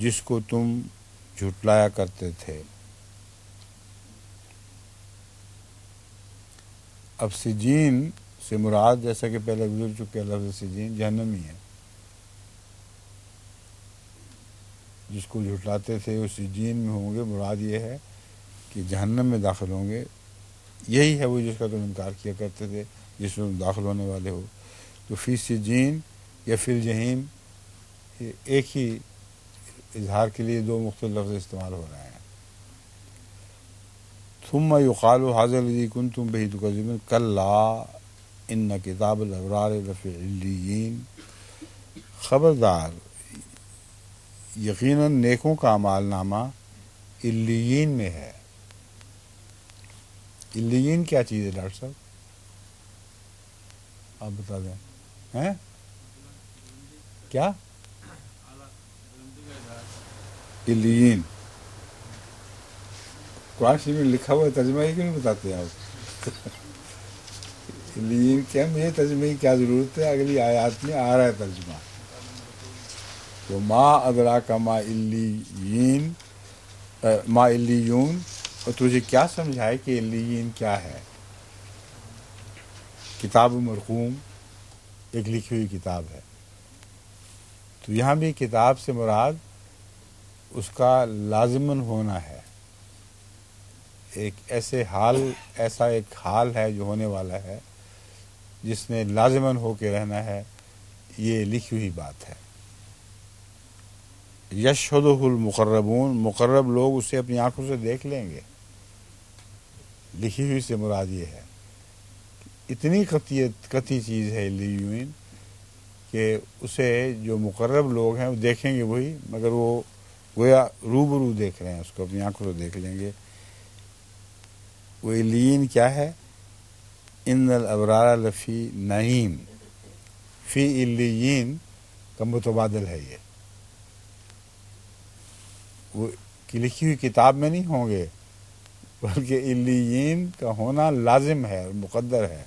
جس کو تم جھٹلایا کرتے تھے. اب سجین سے مراد، جیسا کہ پہلے گزر چکے لفظ سجین جہنمی ہے. جس کو جھٹلاتے تھے وہ سجین میں ہوں گے. مراد یہ ہے کہ جہنم میں داخل ہوں گے. یہی ہے وہ جس کا تم انکار کیا کرتے تھے، جس میں تم داخل ہونے والے ہو. تو فی سجین یا فی الجحیم ایک ہی اظہار کے لیے دو مختلف لفظ استعمال ہو رہے ہیں. ثم یقال ھذا الذی کنتم بہ تکذبون کلا ان کتاب الابرار لفی علیین. خبردار، یقیناً نیکوں کا اعمال نامہ علیین میں ہے. علیین کیا چیز ہے ڈاکٹر صاحب؟ آپ بتا دیں. ہیں کیا علیین؟ قرآن شریف میں لکھا ہوا ہے، ترجمہ ہی کیوں نہیں بتاتے آپ؟ علیین کیا؟ مجھے ترجمے کی کیا ضرورت ہے، اگلی آیات میں آ رہا ہے ترجمہ. تو ما ادراک ما علیین، ما علیون. اور تجھے کیا سمجھائے کہ علیین کیا ہے؟ کتاب مرقوم، ایک لکھی ہوئی کتاب ہے. تو یہاں بھی کتاب سے مراد اس کا لازماً ہونا ہے. ایک ایسا ایک حال ہے جو ہونے والا ہے، جس نے لازماً ہو کے رہنا ہے. یہ لکھی ہوئی بات ہے. یشہدہ المقربون، مقرب لوگ اسے اپنی آنکھوں سے دیکھ لیں گے. لکھی ہوئی سے مراد یہ ہے، اتنی قطعی چیز ہے علیین کہ اسے جو مقرب لوگ ہیں وہ دیکھیں گے وہی، مگر وہ گویا روبرو دیکھ رہے ہیں، اس کو اپنی آنکھوں سے دیکھ لیں گے. وہ علیین کیا ہے؟ ان الابرار لفی نعیم، فی علیین کا متبادل ہے یہ. وہ کی لکھی ہوئی کتاب میں نہیں ہوں گے، بلکہ علیین کا ہونا لازم ہے اور مقدر ہے.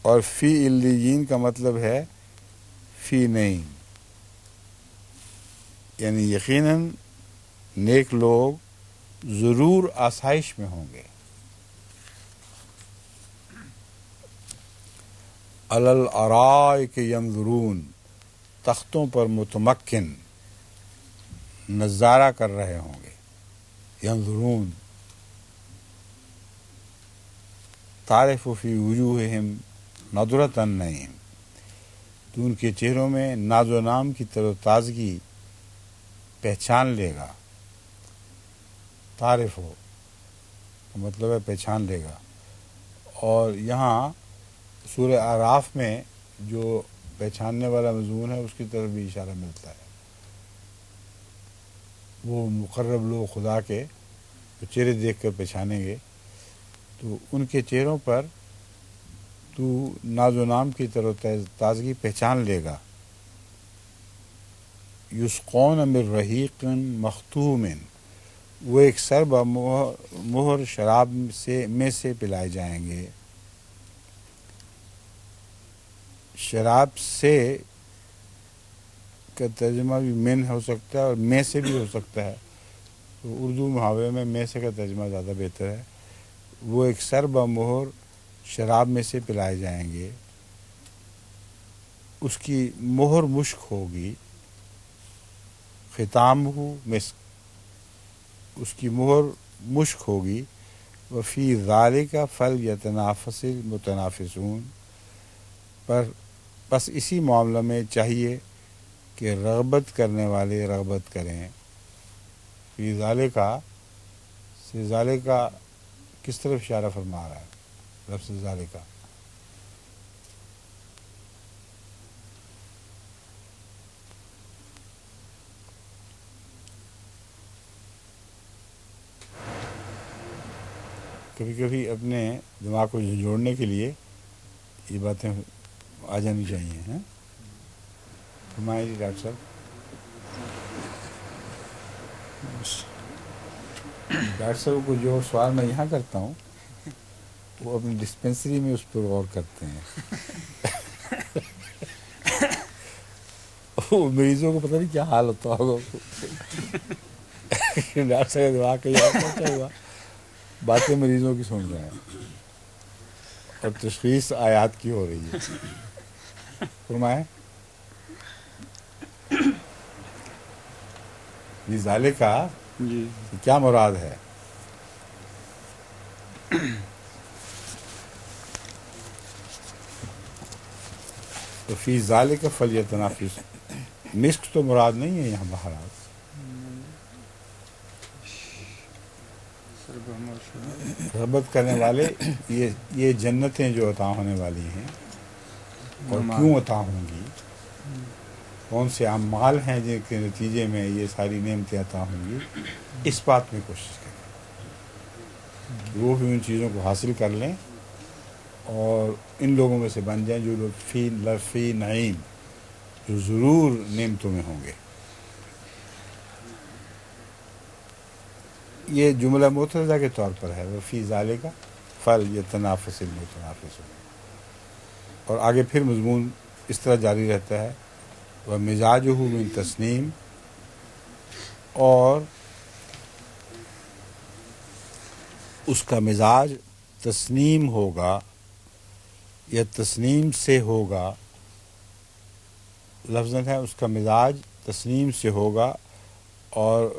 اور فی علیین کا مطلب ہے فی نعیم، یعنی یقیناً نیک لوگ ضرور آسائش میں ہوں گے. علی الارائک ینظرون، تختوں پر متمکن نظارہ کر رہے ہوں گے. ینظرون، تعرف فی وجوہہم نضرۃ النعیم، تو ان کے چہروں میں ناز و نام کی تر و تازگی پہچان لے گا. تعرف ہو مطلب ہے پہچان لے گا. اور یہاں سورہ اعراف میں جو پہچاننے والا مضمون ہے اس کی طرف بھی اشارہ ملتا ہے. وہ مقرب لوگ خدا کے جو چہرے دیکھ کر پہچانیں گے، تو ان کے چہروں پر تو ناز و نام کی تر و تازگی پہچان لے گا. یسقون من رحیق مختوم، وہ ایک سربا مہر شراب میں سے پلائے جائیں گے. شراب سے کا ترجمہ بھی من ہو سکتا ہے اور میں سے بھی ہو سکتا ہے، تو اردو محاورے میں میں سے کا ترجمہ زیادہ بہتر ہے. وہ ایک سربا مہر شراب میں سے پلائے جائیں گے، اس کی مہر مشک ہوگی. ختام ہو مسک، اس کی مہر مشک ہوگی. وفی ذالک فلیتنافس المتنافسون، پر بس اسی معاملہ میں چاہیے کہ رغبت کرنے والے رغبت کریں. فی ذالک سے ذالک کس طرف اشارہ فرما رہا ہے لفظ ذالک؟ کبھی کبھی اپنے دماغ کو جوڑنے کے لیے یہ باتیں آ جانی چاہیے ہیں. فرمائیں جی ڈاکٹر صاحب. ڈاکٹر صاحب کو جو سوال میں یہاں کرتا ہوں وہ اپنی ڈسپنسری میں اس پر غور کرتے ہیں. وہ مریضوں کو پتہ نہیں کیا حال ہوتا ہوگا. ڈاکٹر صاحب دماغ کہیں اور پہنچا ہوا، باتیں مریضوں کی سن رہے ہیں اور تشخیص آیات کی ہو رہی ہے. فرمائیں. یہ ذالکہ جی کیا مراد ہے؟ تو فی ذالک فلیتنافس، مسک تو مراد نہیں ہے یہاں بہرحال. رغبت کرنے والے یہ جنتیں جو عطا ہونے والی ہیں اور کیوں عطا ہوں گی، کون سے اعمال ہیں جن کے نتیجے میں یہ ساری نعمتیں عطا ہوں گی، اس بات میں کوشش کریں وہ بھی ان چیزوں کو حاصل کر لیں اور ان لوگوں میں سے بن جائیں جو لوگ فی نعیم، جو ضرور نعمتوں میں ہوں گے. یہ جملہ مترجہ کے طور پر ہے، وہ فی ذالک فلیتنافس المتنافسون. اور آگے پھر مضمون اس طرح جاری رہتا ہے، ومزاجہ من تسنیم، اور اس کا مزاج تسنیم ہوگا یا تسنیم سے ہوگا. لفظ ہے اس کا مزاج تسنیم سے ہوگا، اور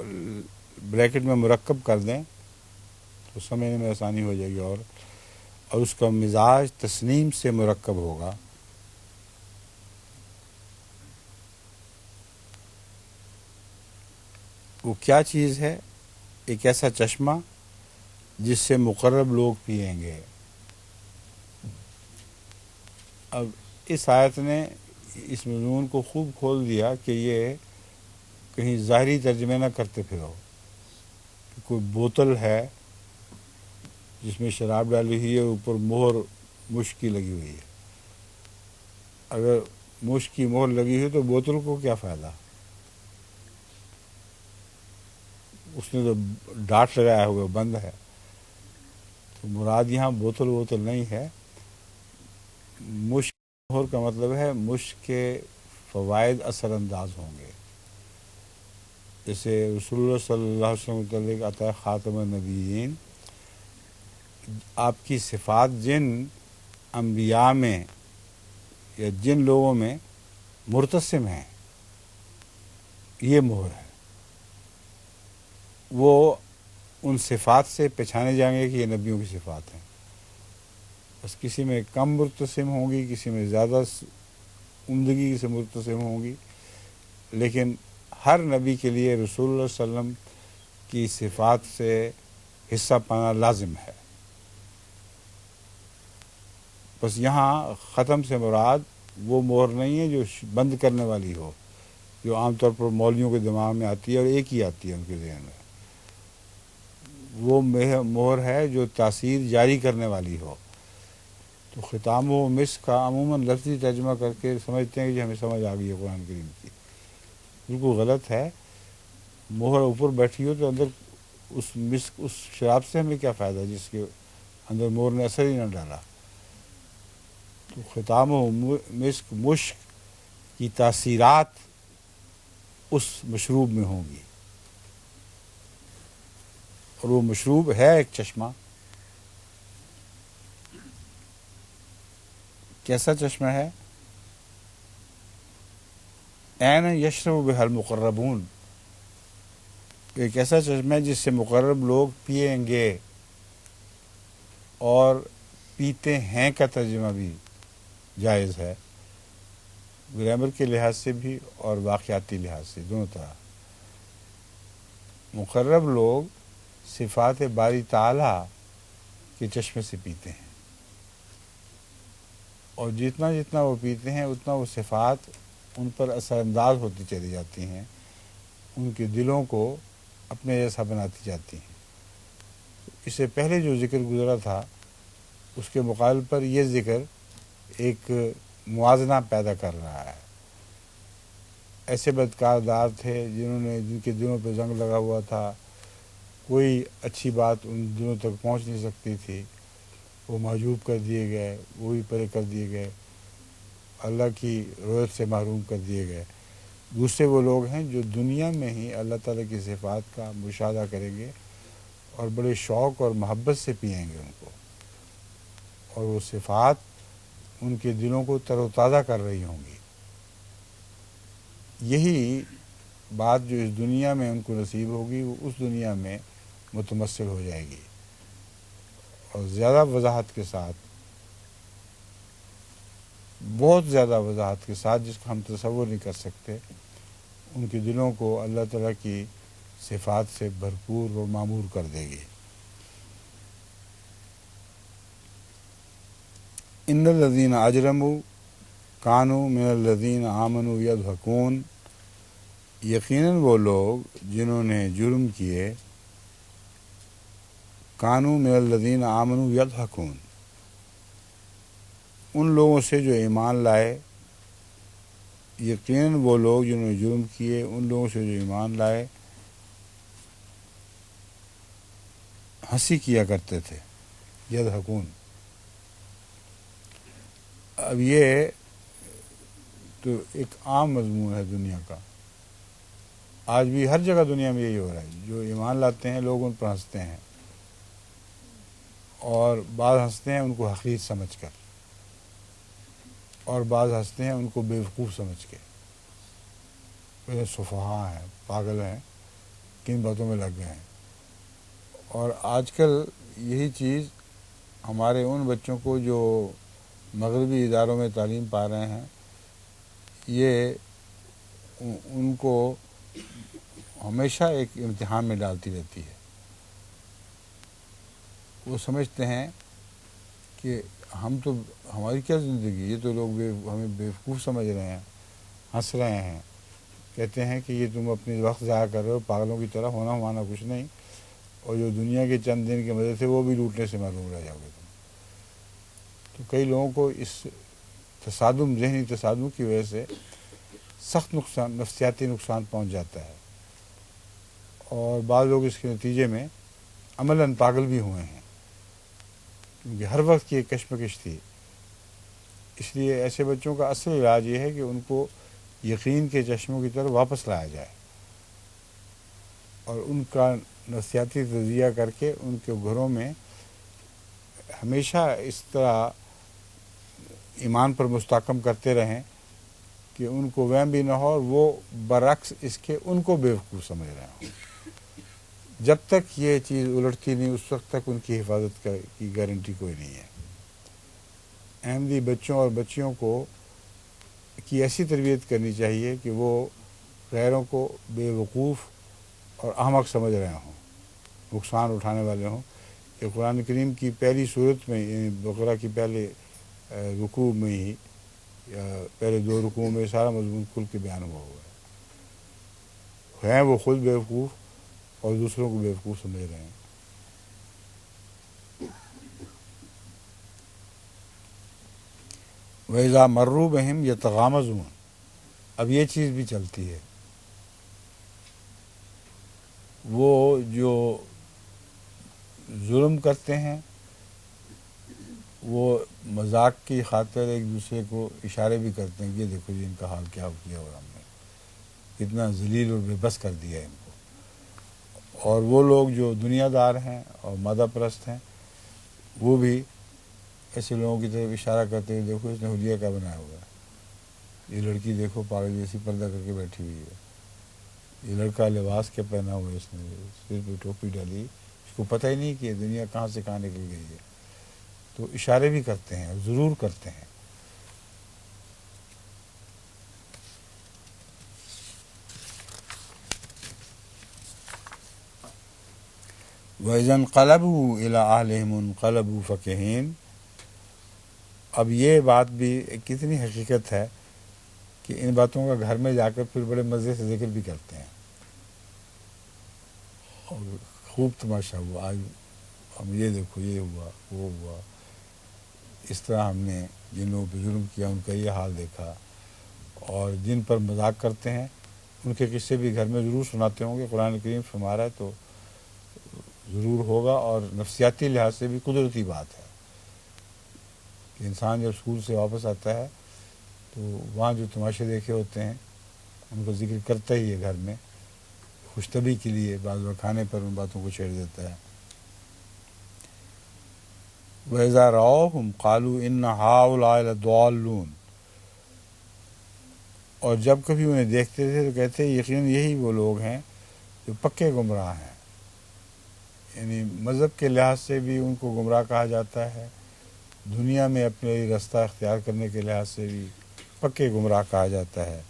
بریکٹ میں مرکب کر دیں تو سمجھنے میں آسانی ہو جائے گی. اور اس کا مزاج تسنیم سے مرکب ہوگا. وہ کیا چیز ہے؟ ایک ایسا چشمہ جس سے مقرب لوگ پئیں گے۔ اب اس آیت نے اس مضمون کو خوب کھول دیا کہ یہ کہیں ظاہری ترجمے نہ کرتے پھرو کہ کوئی بوتل ہے جس میں شراب ڈالی ہوئی ہے، اوپر مہر مشک کی لگی ہوئی ہے۔ اگر مشک کی مہر لگی ہوئی تو بوتل کو کیا فائدہ؟ اس نے تو ڈاٹ لگایا ہوا بند ہے۔ تو مراد یہاں بوتل نہیں ہے، مشک مہر کا مطلب ہے مشک کے فوائد اثر انداز ہوں گے۔ جیسے رسول اللہ صلی اللہ علیہ وسلم متعلق آتا ہے خاتم النبیین، آپ کی صفات جن انبیاء میں یا جن لوگوں میں مرتسم ہیں، یہ مہر ہے۔ وہ ان صفات سے پہچانے جائیں گے کہ یہ نبیوں کی صفات ہیں۔ بس کسی میں کم مرتسم ہوں گی، کسی میں زیادہ عمدگی سے مرتسم ہوں گی، لیکن ہر نبی کے لیے رسول اللہ صلی اللہ علیہ وسلم کی صفات سے حصہ پانا لازم ہے۔ بس یہاں ختم سے مراد وہ مہر نہیں ہے جو بند کرنے والی ہو، جو عام طور پر مولویوں کے دماغ میں آتی ہے اور ایک ہی آتی ہے ان کے ذہن میں۔ وہ مہر ہے جو تاثیر جاری کرنے والی ہو۔ تو ختام و مسک کا عموماً لفظی ترجمہ کر کے سمجھتے ہیں کہ ہمیں سمجھ آ گئی ہے قرآن کریم کی، بالکل غلط ہے۔ مہر اوپر بیٹھی ہو تو اندر اس مسک، اس شراب سے ہمیں کیا فائدہ جس کے اندر مہر نے اثر ہی نہ ڈالا۔ تو ختام و مسک، مشک کی تاثیرات اس مشروب میں ہوں گی، اور وہ مشروب ہے ایک چشمہ۔ کیسا چشمہ ہے؟ عین یشرب بها المقربون، ایک ایسا چشمہ ہے جس سے مقرب لوگ پئیں گے، اور پیتے ہیں کا ترجمہ بھی جائز ہے، گرامر کے لحاظ سے بھی اور واقعاتی لحاظ سے، دونوں طرح۔ مقرب لوگ صفات باری تعالیٰ کے چشمے سے پیتے ہیں، اور جتنا جتنا وہ پیتے ہیں اتنا وہ صفات ان پر اثر انداز ہوتی چلی جاتی ہیں، ان کے دلوں کو اپنے جیسا بناتی جاتی ہیں۔ اس سے پہلے جو ذکر گزرا تھا اس کے مقابل پر یہ ذکر ایک موازنہ پیدا کر رہا ہے۔ ایسے بدکردار تھے جن کے دلوں پہ زنگ لگا ہوا تھا، کوئی اچھی بات ان دلوں تک پہنچ نہیں سکتی تھی، وہ محجوب کر دیے گئے، وہی پرے کر دیے گئے، اللہ کی رؤیت سے محروم کر دیے گئے۔ دوسرے وہ لوگ ہیں جو دنیا میں ہی اللہ تعالیٰ کی صفات کا مشاہدہ کریں گے اور بڑے شوق اور محبت سے پئیں گے ان کو، اور وہ صفات ان کے دلوں کو تر و تازہ کر رہی ہوں گی۔ یہی بات جو اس دنیا میں ان کو نصیب ہوگی وہ اس دنیا میں متمثل ہو جائے گی، اور زیادہ وضاحت کے ساتھ، بہت زیادہ وضاحت کے ساتھ، جس کا ہم تصور نہیں کر سکتے، ان کے دلوں کو اللہ تعالیٰ کی صفات سے بھرپور اور معمور کر دے گی۔ ان الذین اجرموا کانوا من الذین آمنوا یضحکون، یقیناً وہ لوگ جنہوں نے جرم کیے، کانوا من الذین آمنوا یضحکون، ان لوگوں سے جو ایمان لائے، یقیناً وہ لوگ جنہوں نے جرم کیے ان لوگوں سے جو ایمان لائے ہنسی کیا کرتے تھے، یضحکون۔ اب یہ تو ایک عام مضمون ہے دنیا کا، آج بھی ہر جگہ دنیا میں یہی ہو رہا ہے، جو ایمان لاتے ہیں لوگ ان پر ہنستے ہیں، اور بعض ہنستے ہیں ان کو حقیر سمجھ کر، اور بعض ہنستے ہیں ان کو بیوقوف سمجھ کے، وہ سفہا ہیں، پاگل ہیں، کن باتوں میں لگ گئے ہیں۔ اور آج کل یہی چیز ہمارے ان بچوں کو جو مغربی اداروں میں تعلیم پا رہے ہیں، یہ ان کو ہمیشہ ایک امتحان میں ڈالتی رہتی ہے۔ وہ سمجھتے ہیں کہ ہم تو، ہماری کیا زندگی، یہ تو لوگ ہمیں بیوقوف سمجھ رہے ہیں، ہنس رہے ہیں، کہتے ہیں کہ یہ تم اپنی وقت ضائع کر رہے ہو، پاگلوں کی طرح، ہونا ہمانا کچھ نہیں، اور جو دنیا کے چند دن کے مزے سے وہ بھی لوٹنے سے محروم رہ جاؤ گے تم۔ تو کئی لوگوں کو اس تصادم، ذہنی تصادم کی وجہ سے سخت نقصان، نفسیاتی نقصان پہنچ جاتا ہے، اور بعض لوگ اس کے نتیجے میں عملاً پاگل بھی ہوئے ہیں، کیونکہ ہر وقت کی ایک کشمکش تھی۔ اس لیے ایسے بچوں کا اصل علاج یہ ہے کہ ان کو یقین کے چشموں کی طرف واپس لایا جائے، اور ان کا نفسیاتی تجزیہ کر کے ان کے گھروں میں ہمیشہ اس طرح ایمان پر مستحکم کرتے رہیں کہ ان کو وہم بھی نہ ہو، اور وہ برعکس اس کے ان کو بیوقوف سمجھ رہے ہوں۔ جب تک یہ چیز الٹتی نہیں، اس وقت تک ان کی حفاظت کی گارنٹی کوئی نہیں ہے۔ احمدی بچوں اور بچیوں کو کی ایسی تربیت کرنی چاہیے کہ وہ غیروں کو بے وقوف اور احمق سمجھ رہے ہوں، نقصان اٹھانے والے ہوں۔ کہ قرآن کریم کی پہلی صورت میں، یعنی بقرہ کی پہلے رکوع میں ہی، یا پہلے 2 رکوعوں میں سارا مضمون کھل کے بیان ہوا ہے وہ خود بیوقوف اور دوسروں کو بیوقوف سمجھ رہے ہیں۔ وَإِذَا مَرُّوا بِهِمْ يَتَغَامَزُونَ، اب یہ چیز بھی چلتی ہے، وہ جو ظلم کرتے ہیں وہ مذاق کی خاطر ایک دوسرے کو اشارے بھی کرتے ہیں، یہ دیکھو جی ان کا حال کیا کیا ہوا ہم نے، کتنا ذلیل اور بے بس کر دیا ہے ان کو۔ اور وہ لوگ جو دنیا دار ہیں اور مادہ پرست ہیں، وہ بھی ایسے لوگوں کی طرف اشارہ کرتے ہیں، دیکھو اس نے حلیہ کا بنایا ہوا ہے، یہ لڑکی دیکھو پاگل جیسی پردہ کر کے بیٹھی ہوئی ہے، یہ لڑکا لباس کے پہنا ہوا ہے، اس نے سر پہ ٹوپی ڈالی، اس کو پتہ ہی نہیں کہ دنیا کہاں سے کہاں نکل گئی ہے۔ تو اشارے بھی کرتے ہیں، ضرور کرتے ہیں۔ وَإِذَا انقلبوا إِلَىٰ أَهْلِهِمُ انقلبوا فَكِهِينَ، اب یہ بات بھی کتنی حقیقت ہے کہ ان باتوں کا گھر میں جا کر پھر بڑے مزے سے ذکر بھی کرتے ہیں، اور خوب تماشا ہوا، آج ہم یہ دیکھو یہ ہوا وہ ہوا، اس طرح ہم نے جن لوگوں پہ ظلم کیا ان کا یہ حال دیکھا، اور جن پر مذاق کرتے ہیں ان کے قصے بھی گھر میں ضرور سناتے ہوں گے۔ قرآن کریم فرما رہا ہے تو ضرور ہوگا، اور نفسیاتی لحاظ سے بھی قدرتی بات ہے کہ انسان جب اسکول سے واپس آتا ہے تو وہاں جو تماشے دیکھے ہوتے ہیں ان کو ذکر کرتا ہی ہے گھر میں، خوش طبعی کے لیے بعض وقت کھانے پر ان باتوں کو چھیڑ دیتا ہے۔ وَإِذَا رَأَوْهُمْ قَالُوا إِنَّ هَٰؤُلَاءِ لَضَالُّونَ، اور جب کبھی انہیں دیکھتے تھے تو کہتے یقیناً یہی وہ لوگ ہیں جو پکے گمراہ ہیں، یعنی مذہب کے لحاظ سے بھی ان کو گمراہ کہا جاتا ہے، دنیا میں اپنے راستہ اختیار کرنے کے لحاظ سے بھی پکے گمراہ کہا جاتا ہے۔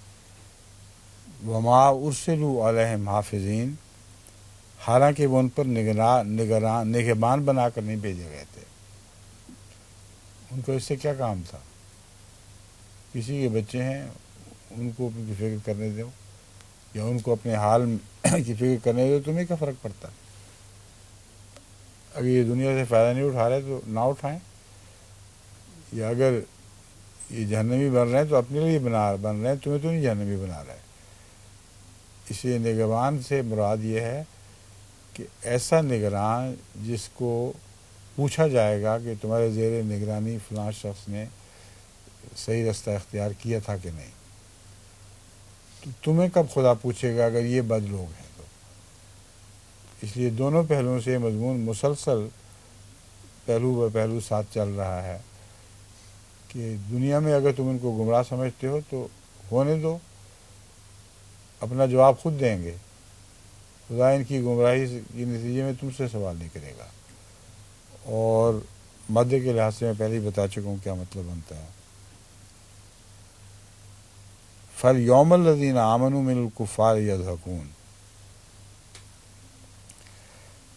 وَمَا أُرْسِلُوا عَلَيْهِمْ حَافِظِينَ، حالانکہ وہ ان پر نگہبان بنا کر نہیں بھیجے گئے تھے۔ ان کو اس سے کیا کام تھا؟ کسی کے بچے ہیں ان کو اپنی فکر کرنے دو، یا ان کو اپنے حال کی فکر کرنے دو، تمہیں کیا فرق پڑتا ہے؟ اگر یہ دنیا سے فائدہ نہیں اٹھا رہے تو نہ اٹھائیں، یا اگر یہ جہنمی بن رہے ہیں تو اپنے لیے بن رہے ہیں، تمہیں تو نہیں جہنمی بنا رہے۔ اس لیے نگہبان سے مراد یہ ہے کہ ایسا نگران جس کو پوچھا جائے گا کہ تمہارے زیر نگرانی فلاں شخص نے صحیح راستہ اختیار کیا تھا کہ نہیں، تو تمہیں کب خدا پوچھے گا اگر یہ بد لوگ ہیں تو۔ اس لیے دونوں پہلوؤں سے مضمون مسلسل پہلو بہ پہلو ساتھ چل رہا ہے کہ دنیا میں اگر تم ان کو گمراہ سمجھتے ہو تو ہونے دو، اپنا جواب خود دیں گے، خدا ان کی گمراہی کے نتیجے میں تم سے سوال نہیں کرے گا۔ اور مادے کے لحاظ سے میں پہلے ہی بتا چکا ہوں کیا مطلب بنتا ہے۔ فَالْيَوْمَ الَّذِينَ آمَنُوا مِنَ الْكُفَّارِ يَضْحَكُونَ،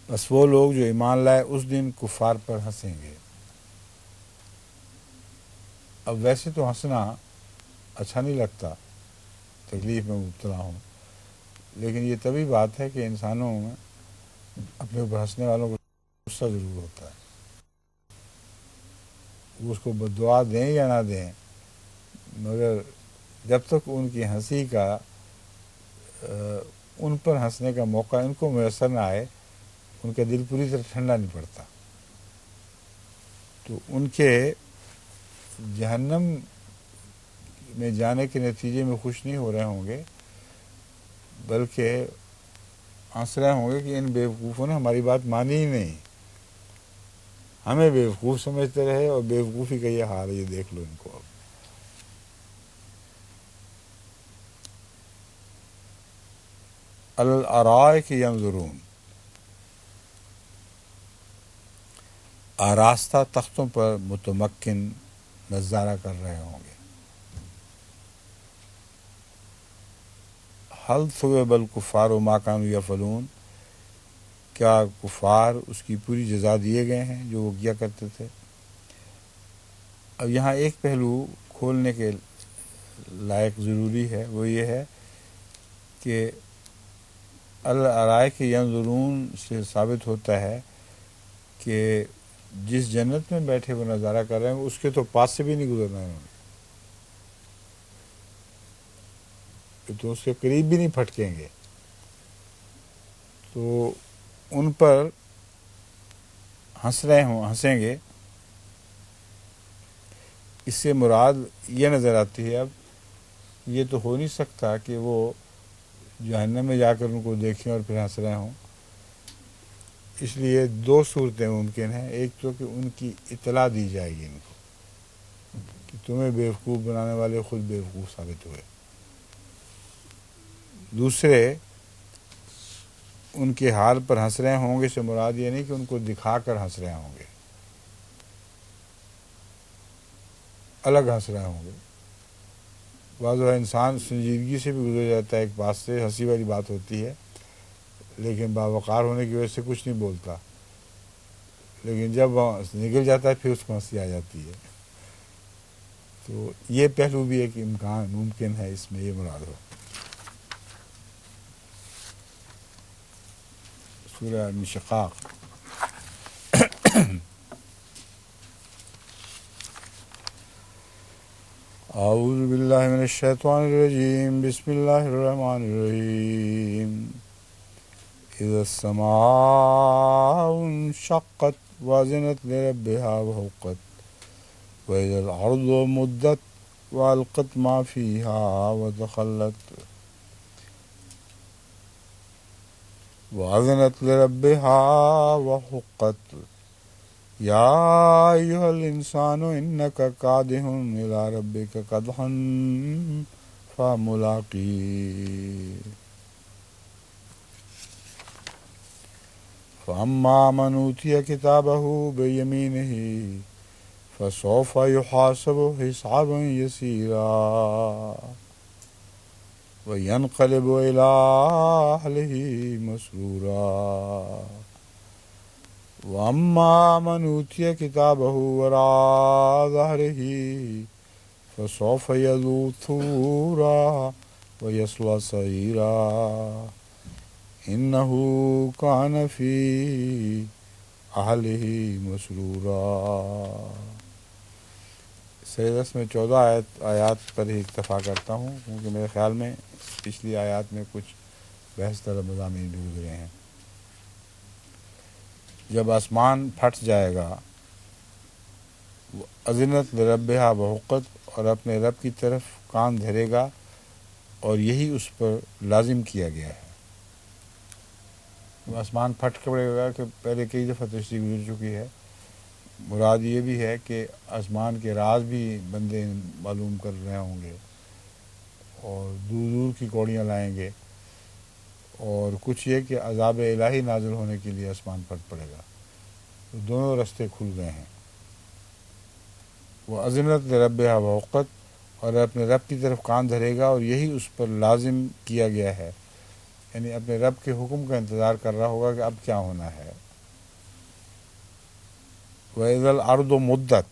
بس وہ لوگ جو ایمان لائے اس دن کفار پر ہنسیں گے۔ اب ویسے تو ہنسنا اچھا نہیں لگتا، تکلیف میں مبتلا ہوں، لیکن یہ طبی بات ہے کہ انسانوں میں اپنے اوپر ہنسنے والوں کو غصہ ضرور ہوتا ہے۔ وہ اس کو بددعا دیں یا نہ دیں، مگر جب تک ان کی ہنسی کا ان پر ہنسنے کا موقع ان کو میسر نہ آئے، ان کا دل پوری طرح ٹھنڈا نہیں پڑتا۔ تو ان کے جہنم میں جانے کے نتیجے میں خوش نہیں ہو رہے ہوں گے، بلکہ ہنس رہے ہوں گے کہ ان بیوقوفوں نے ہماری بات مانی ہی نہیں، ہمیں بیوقوف سمجھتے رہے، اور بیوقوفی کا یہ حال ہے، یہ دیکھ لو ان کو۔ اب الارائک ینظرون، آراستہ تختوں پر متمکن نظارہ کر رہے ہوں گے۔ حل ثوب الکفار ما کانوا یفعلون، کیا کفار اس کی پوری جزا دیے گئے ہیں جو وہ کیا کرتے تھے؟ اب یہاں ایک پہلو کھولنے کے لائق ضروری ہے، وہ یہ ہے کہ الارائک ینظرون سے ثابت ہوتا ہے کہ جس جنت میں بیٹھے وہ نظارہ کر رہے ہیں اس کے تو پاس سے بھی نہیں گزرنا ہے انہوں نے، تو اس کے قریب بھی نہیں پھٹکیں گے، تو ان پر ہنسیں گے۔ اس سے مراد یہ نظر آتی ہے، اب یہ تو ہو نہیں سکتا کہ وہ جہنم میں جا کر ان کو دیکھیں اور پھر ہنس رہے ہوں، اس لیے دو صورتیں ممکن ہیں۔ ایک تو کہ ان کی اطلاع دی جائے گی ان کو کہ تمہیں بیوقوف بنانے والے خود بیوقوف ثابت ہوئے، دوسرے ان کے حال پر ہنس رہے ہوں گے سے مراد یہ نہیں کہ ان کو دکھا کر ہنس رہے ہوں گے، الگ ہنس رہے ہوں گے۔ بعض اوقات انسان سنجیدگی سے بھی گزر جاتا ہے، ایک بات سے ہنسی والی بات ہوتی ہے لیکن باوقار ہونے کی وجہ سے کچھ نہیں بولتا، لیکن جب نکل جاتا ہے پھر اس کو ہنسی آ جاتی ہے۔ تو یہ پہلو بھی ایک امکان ممکن ہے اس میں، یہ مراد ہو۔ سورہ انشقاق۔ اعوذ باللہ من الشیطان الرجیم، بسم اللہ الرحمن الرحیم۔ اذا السماء انشقت واذنت لربها وحقت واذا الارض مدت والقت ما فيها واذنت لربها وحقت یا ایھا الانسان انک کادح الی ربک کدحا فملاقیہ فاما من اوتی کتابہ بیمینہ فسوف یحاسب حسابا یسیرا وینقلب الی اہلہ مسرورا وَأَمَّا مَنْ أُوتِيَ كِتَابَهُ وَرَاءَ ظَهْرِهِ فَسَوْفَ يَدْعُو ثُبُورًا وَيَصْلَىٰ سَعِيرًا إِنَّهُ كَانَ فِي أَهْلِهِ مَسْرُورًا۔ سیرس میں 14 آیات پر ہی اکتفا کرتا ہوں، کیونکہ میرے خیال میں پچھلی آیات میں کچھ بحث طلب مضامین بھی گزرے ہیں۔ جب آسمان پھٹ جائے گا، اذنت لربہا وحقت، اور اپنے رب کی طرف کان دھرے گا، اور یہی اس پر لازم کیا گیا ہے۔ آسمان پھٹ پڑے گا کہ پہلے کئی دفعہ تشریح گزر چکی ہے، مراد یہ بھی ہے کہ آسمان کے راز بھی بندے معلوم کر رہے ہوں گے اور دور دور کی کوڑیاں لائیں گے، اور کچھ یہ کہ عذاب الہی نازل ہونے کے لیے آسمان پھٹ پڑے گا، تو دونوں رستے کھل گئے ہیں۔ وہ اذنت لربہا وحقت، اور اپنے رب کی طرف کان دھرے گا، اور یہی اس پر لازم کیا گیا ہے، یعنی اپنے رب کے حکم کا انتظار کر رہا ہوگا کہ اب کیا ہونا ہے۔ وَإِذَا الْأَرْضُ مُدَّتْ،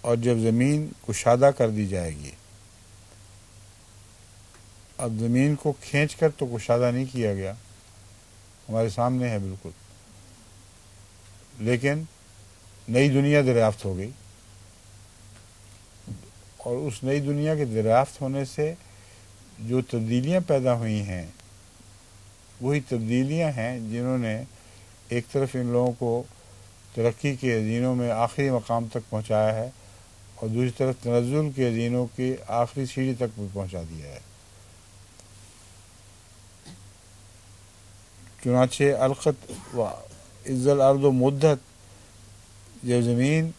اور جب زمین کشادہ کر دی جائے گی۔ اب زمین کو کھینچ کر تو کشادہ نہیں کیا گیا، ہمارے سامنے ہے بالکل، لیکن نئی دنیا دریافت ہو گئی، اور اس نئی دنیا کے دریافت ہونے سے جو تبدیلیاں پیدا ہوئی ہیں وہی تبدیلیاں ہیں جنہوں نے ایک طرف ان لوگوں کو ترقی کے زینوں میں آخری مقام تک پہنچایا ہے، اور دوسری طرف تنزل کے زینوں کی آخری سیڑھی تک بھی پہنچا دیا ہے۔ چنانچہ القت و اذا الارض مدت، جب زمین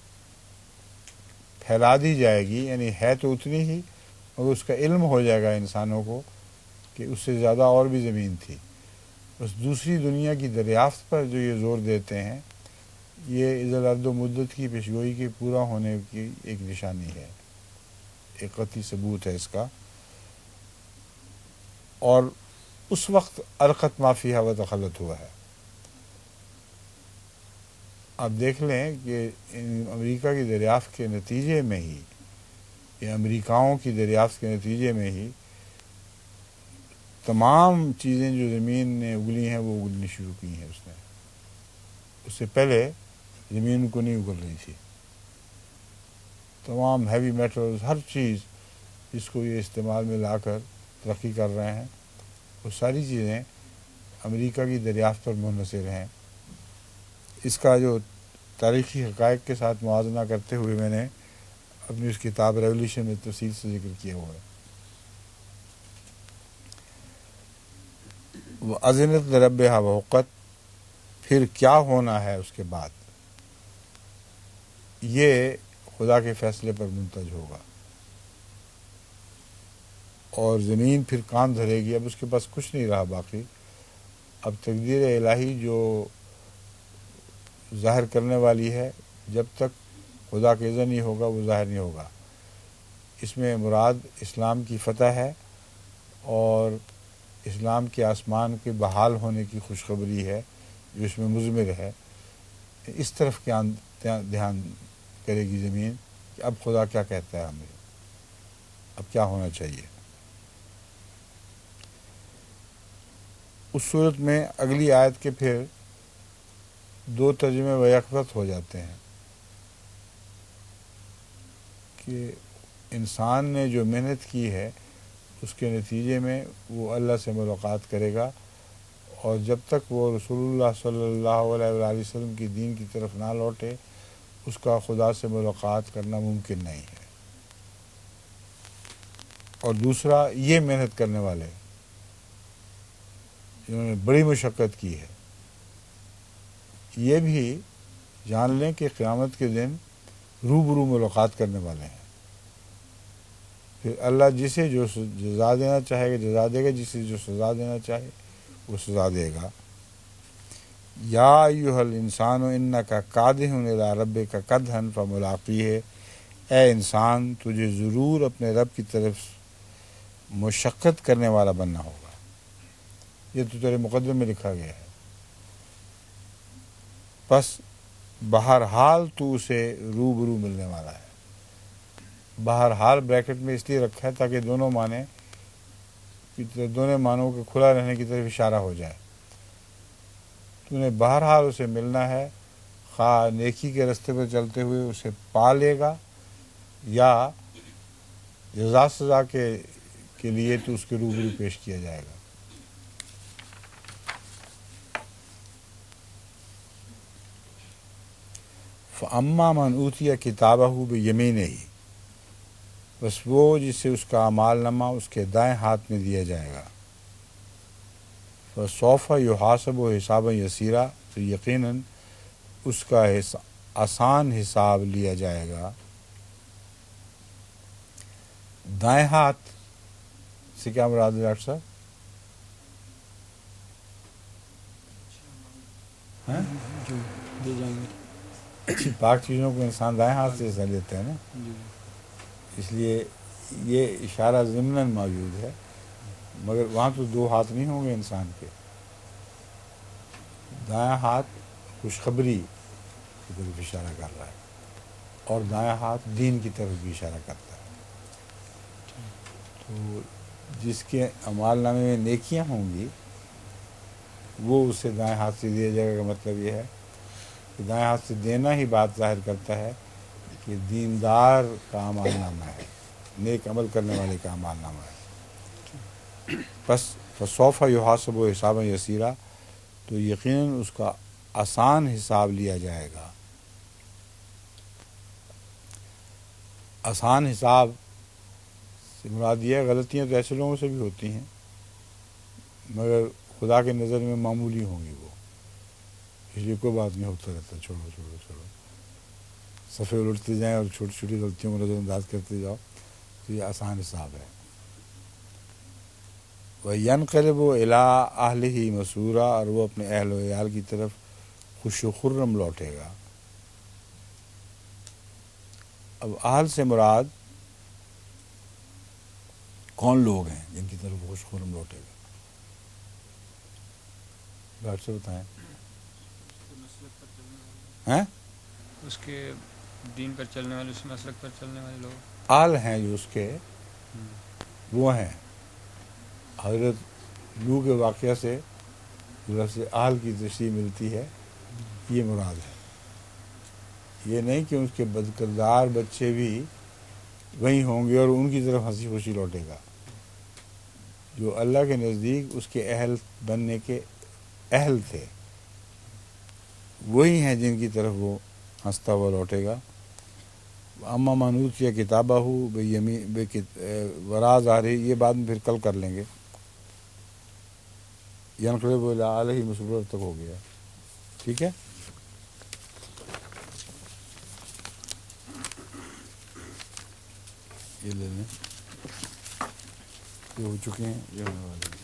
پھیلا دی جائے گی، یعنی ہے تو اتنی ہی مگر اس کا علم ہو جائے گا انسانوں کو کہ اس سے زیادہ اور بھی زمین تھی۔ اس دوسری دنیا کی دریافت پر جو یہ زور دیتے ہیں، یہ اذا الارض مدت کی پیشگوئی کے پورا ہونے کی ایک نشانی ہے، ایک قطعی ثبوت ہے اس کا۔ اور اس وقت القت ما فیہا وتخلت ہوا ہے۔ آپ دیکھ لیں کہ امریکہ کی دریافت کے نتیجے میں ہی، یا امریکاؤں کی دریافت کے نتیجے میں ہی تمام چیزیں جو زمین نے اگلی ہیں وہ اگلنی شروع کی ہیں۔ اس نے، اس سے پہلے زمین کو نہیں اگل رہی تھی۔ تمام ہیوی میٹلز، ہر چیز جس کو یہ استعمال میں لا کر ترقی کر رہے ہیں، وہ ساری چیزیں امریکہ کی دریافت پر منحصر ہیں۔ اس کا جو تاریخی حقائق کے ساتھ موازنہ کرتے ہوئے میں نے اپنی اس کتاب ریولیوشن میں تفصیل سے ذکر کیا ہوا ہے۔ وَأَذِنَتْ لِرَبِّهَا وَحُقَّتْ، پھر کیا ہونا ہے اس کے بعد، یہ خدا کے فیصلے پر منتج ہوگا، اور زمین پھر کان دھرے گی۔ اب اس کے پاس کچھ نہیں رہا باقی، اب تقدیر الہی جو ظاہر کرنے والی ہے، جب تک خدا کا اذن نہیں ہوگا وہ ظاہر نہیں ہوگا۔ اس میں مراد اسلام کی فتح ہے، اور اسلام کے آسمان کے بحال ہونے کی خوشخبری ہے جو اس میں مضمر ہے۔ اس طرف دھیان کرے گی زمین کہ اب خدا کیا کہتا ہے ہمیں، اب کیا ہونا چاہیے۔ اس صورت میں اگلی آیت کے پھر دو ترجمے بیکفت ہو جاتے ہیں کہ انسان نے جو محنت کی ہے اس کے نتیجے میں وہ اللہ سے ملاقات کرے گا، اور جب تک وہ رسول اللہ صلی اللہ علیہ وآلہ وسلم کی دین کی طرف نہ لوٹے اس کا خدا سے ملاقات کرنا ممکن نہیں ہے۔ اور دوسرا، یہ محنت کرنے والے جنہوں نے بڑی مشقت کی ہے، یہ بھی جان لیں کہ قیامت کے دن روبرو ملاقات کرنے والے ہیں۔ پھر اللہ جسے جو جزا دینا چاہے گا جزا دے گا، جسے جو سزا دینا چاہے وہ سزا دے گا۔ یا ایھا الانسان انک کادح الی ربک کدحا فملاقیہ، اے انسان تجھے ضرور اپنے رب کی طرف مشقت کرنے والا بننا ہوگا۔ یہ تو تیرے مقدمے میں لکھا گیا ہے، بس بہرحال تو اسے روبرو ملنے والا ہے۔ بہرحال بریکٹ میں اس لیے رکھا ہے تاکہ دونوں معنوں کے کھلا رہنے کی طرف اشارہ ہو جائے۔ تو نے بہرحال اسے ملنا ہے، خواہ نیکی کے راستے پر چلتے ہوئے اسے پا لے گا، یا جزا سزا کے لیے تو اس کے روبرو پیش کیا جائے گا۔ فَأَمَّا مَنْ أُوتِيَ كِتَابَهُ بِيَمِينِهِ، بس وہ جسے اس کا اعمال نامہ اس کے دائیں ہاتھ میں دیا جائے گا۔ فَسَوْفَ يُحَاسَبُ حِسَابًا يَسِيرًا، تو یقیناً اس کا آسان حساب لیا جائے گا۔ دائیں ہاتھ سے کیا مراد ہے ڈاکٹر صاحب؟ اچھی پاک چیزوں کو انسان دائیں ہاتھ سے حصہ لیتا ہے نا، اس لیے یہ اشارہ ضمناً موجود ہے مگر وہاں تو دو ہاتھ نہیں ہوں گے انسان کے. دایاں ہاتھ خوشخبری کی طرف اشارہ کر رہا ہے اور دایاں ہاتھ دین کی طرف بھی اشارہ کرتا ہے. تو جس کے اعمال نامے میں نیکیاں ہوں گی وہ اسے دائیں ہاتھ سے دیا جائے گا. مطلب یہ ہے کہ دائیں ہاتھ سے دینا ہی بات ظاہر کرتا ہے کہ دیندار کا اعمال نامہ ہے، نیک عمل کرنے والے کا اعمال نامہ ہے. بس فسوف یحاسب و حسابا یسیرا، تو یقیناً اس کا آسان حساب لیا جائے گا. آسان حساب سے مراد یہ ہے، غلطیاں تو ایسے لوگوں سے بھی ہوتی ہیں مگر خدا کے نظر میں معمولی ہوں گی، وہ اس لیے کوئی بات نہیں، ہوتا رہتا، چھوڑو چھوڑو چھوڑو، صفحے الٹتے جائیں اور چھوٹی چھوٹی غلطیوں کو نظر انداز کرتے جاؤ، تو یہ آسان حساب ہے. وَيَنْقَلِبُ إِلَىٰ أَهْلِهِ مَسْرُورًا، اور وہ اپنے اہل و عیال کی طرف خوش و خرم لوٹے گا. اب اہل سے مراد کون لوگ ہیں جن کی طرف خوش خرم لوٹے گا؟ ڈاکٹر سے بتائیں. ہیں اس کے دین پر چلنے والے، اس مسلک پر چلنے والے لوگ آل ہیں جو اس کے، وہ ہیں حضرت نوح کے واقعہ سے لفظ آل کی تشریح ملتی ہے، یہ مراد ہے. یہ نہیں کہ اس کے بدکردار بچے بھی وہیں ہوں گے اور ان کی طرف ہنسی خوشی لوٹے گا. جو اللہ کے نزدیک اس کے اہل بننے کے اہل تھے وہی ہیں جن کی طرف وہ ہنستا ہوا لوٹے گا. اما من اوتی کتابہ وراء ظہرہ، یہ بات میں پھر کل کر لیں گے. ینقلب الی اہلہ مسرورا تک ہو گیا، ٹھیک ہے. یہ لے لیں، یہ ہو چکے ہیں، یہ ہونے والے ہیں.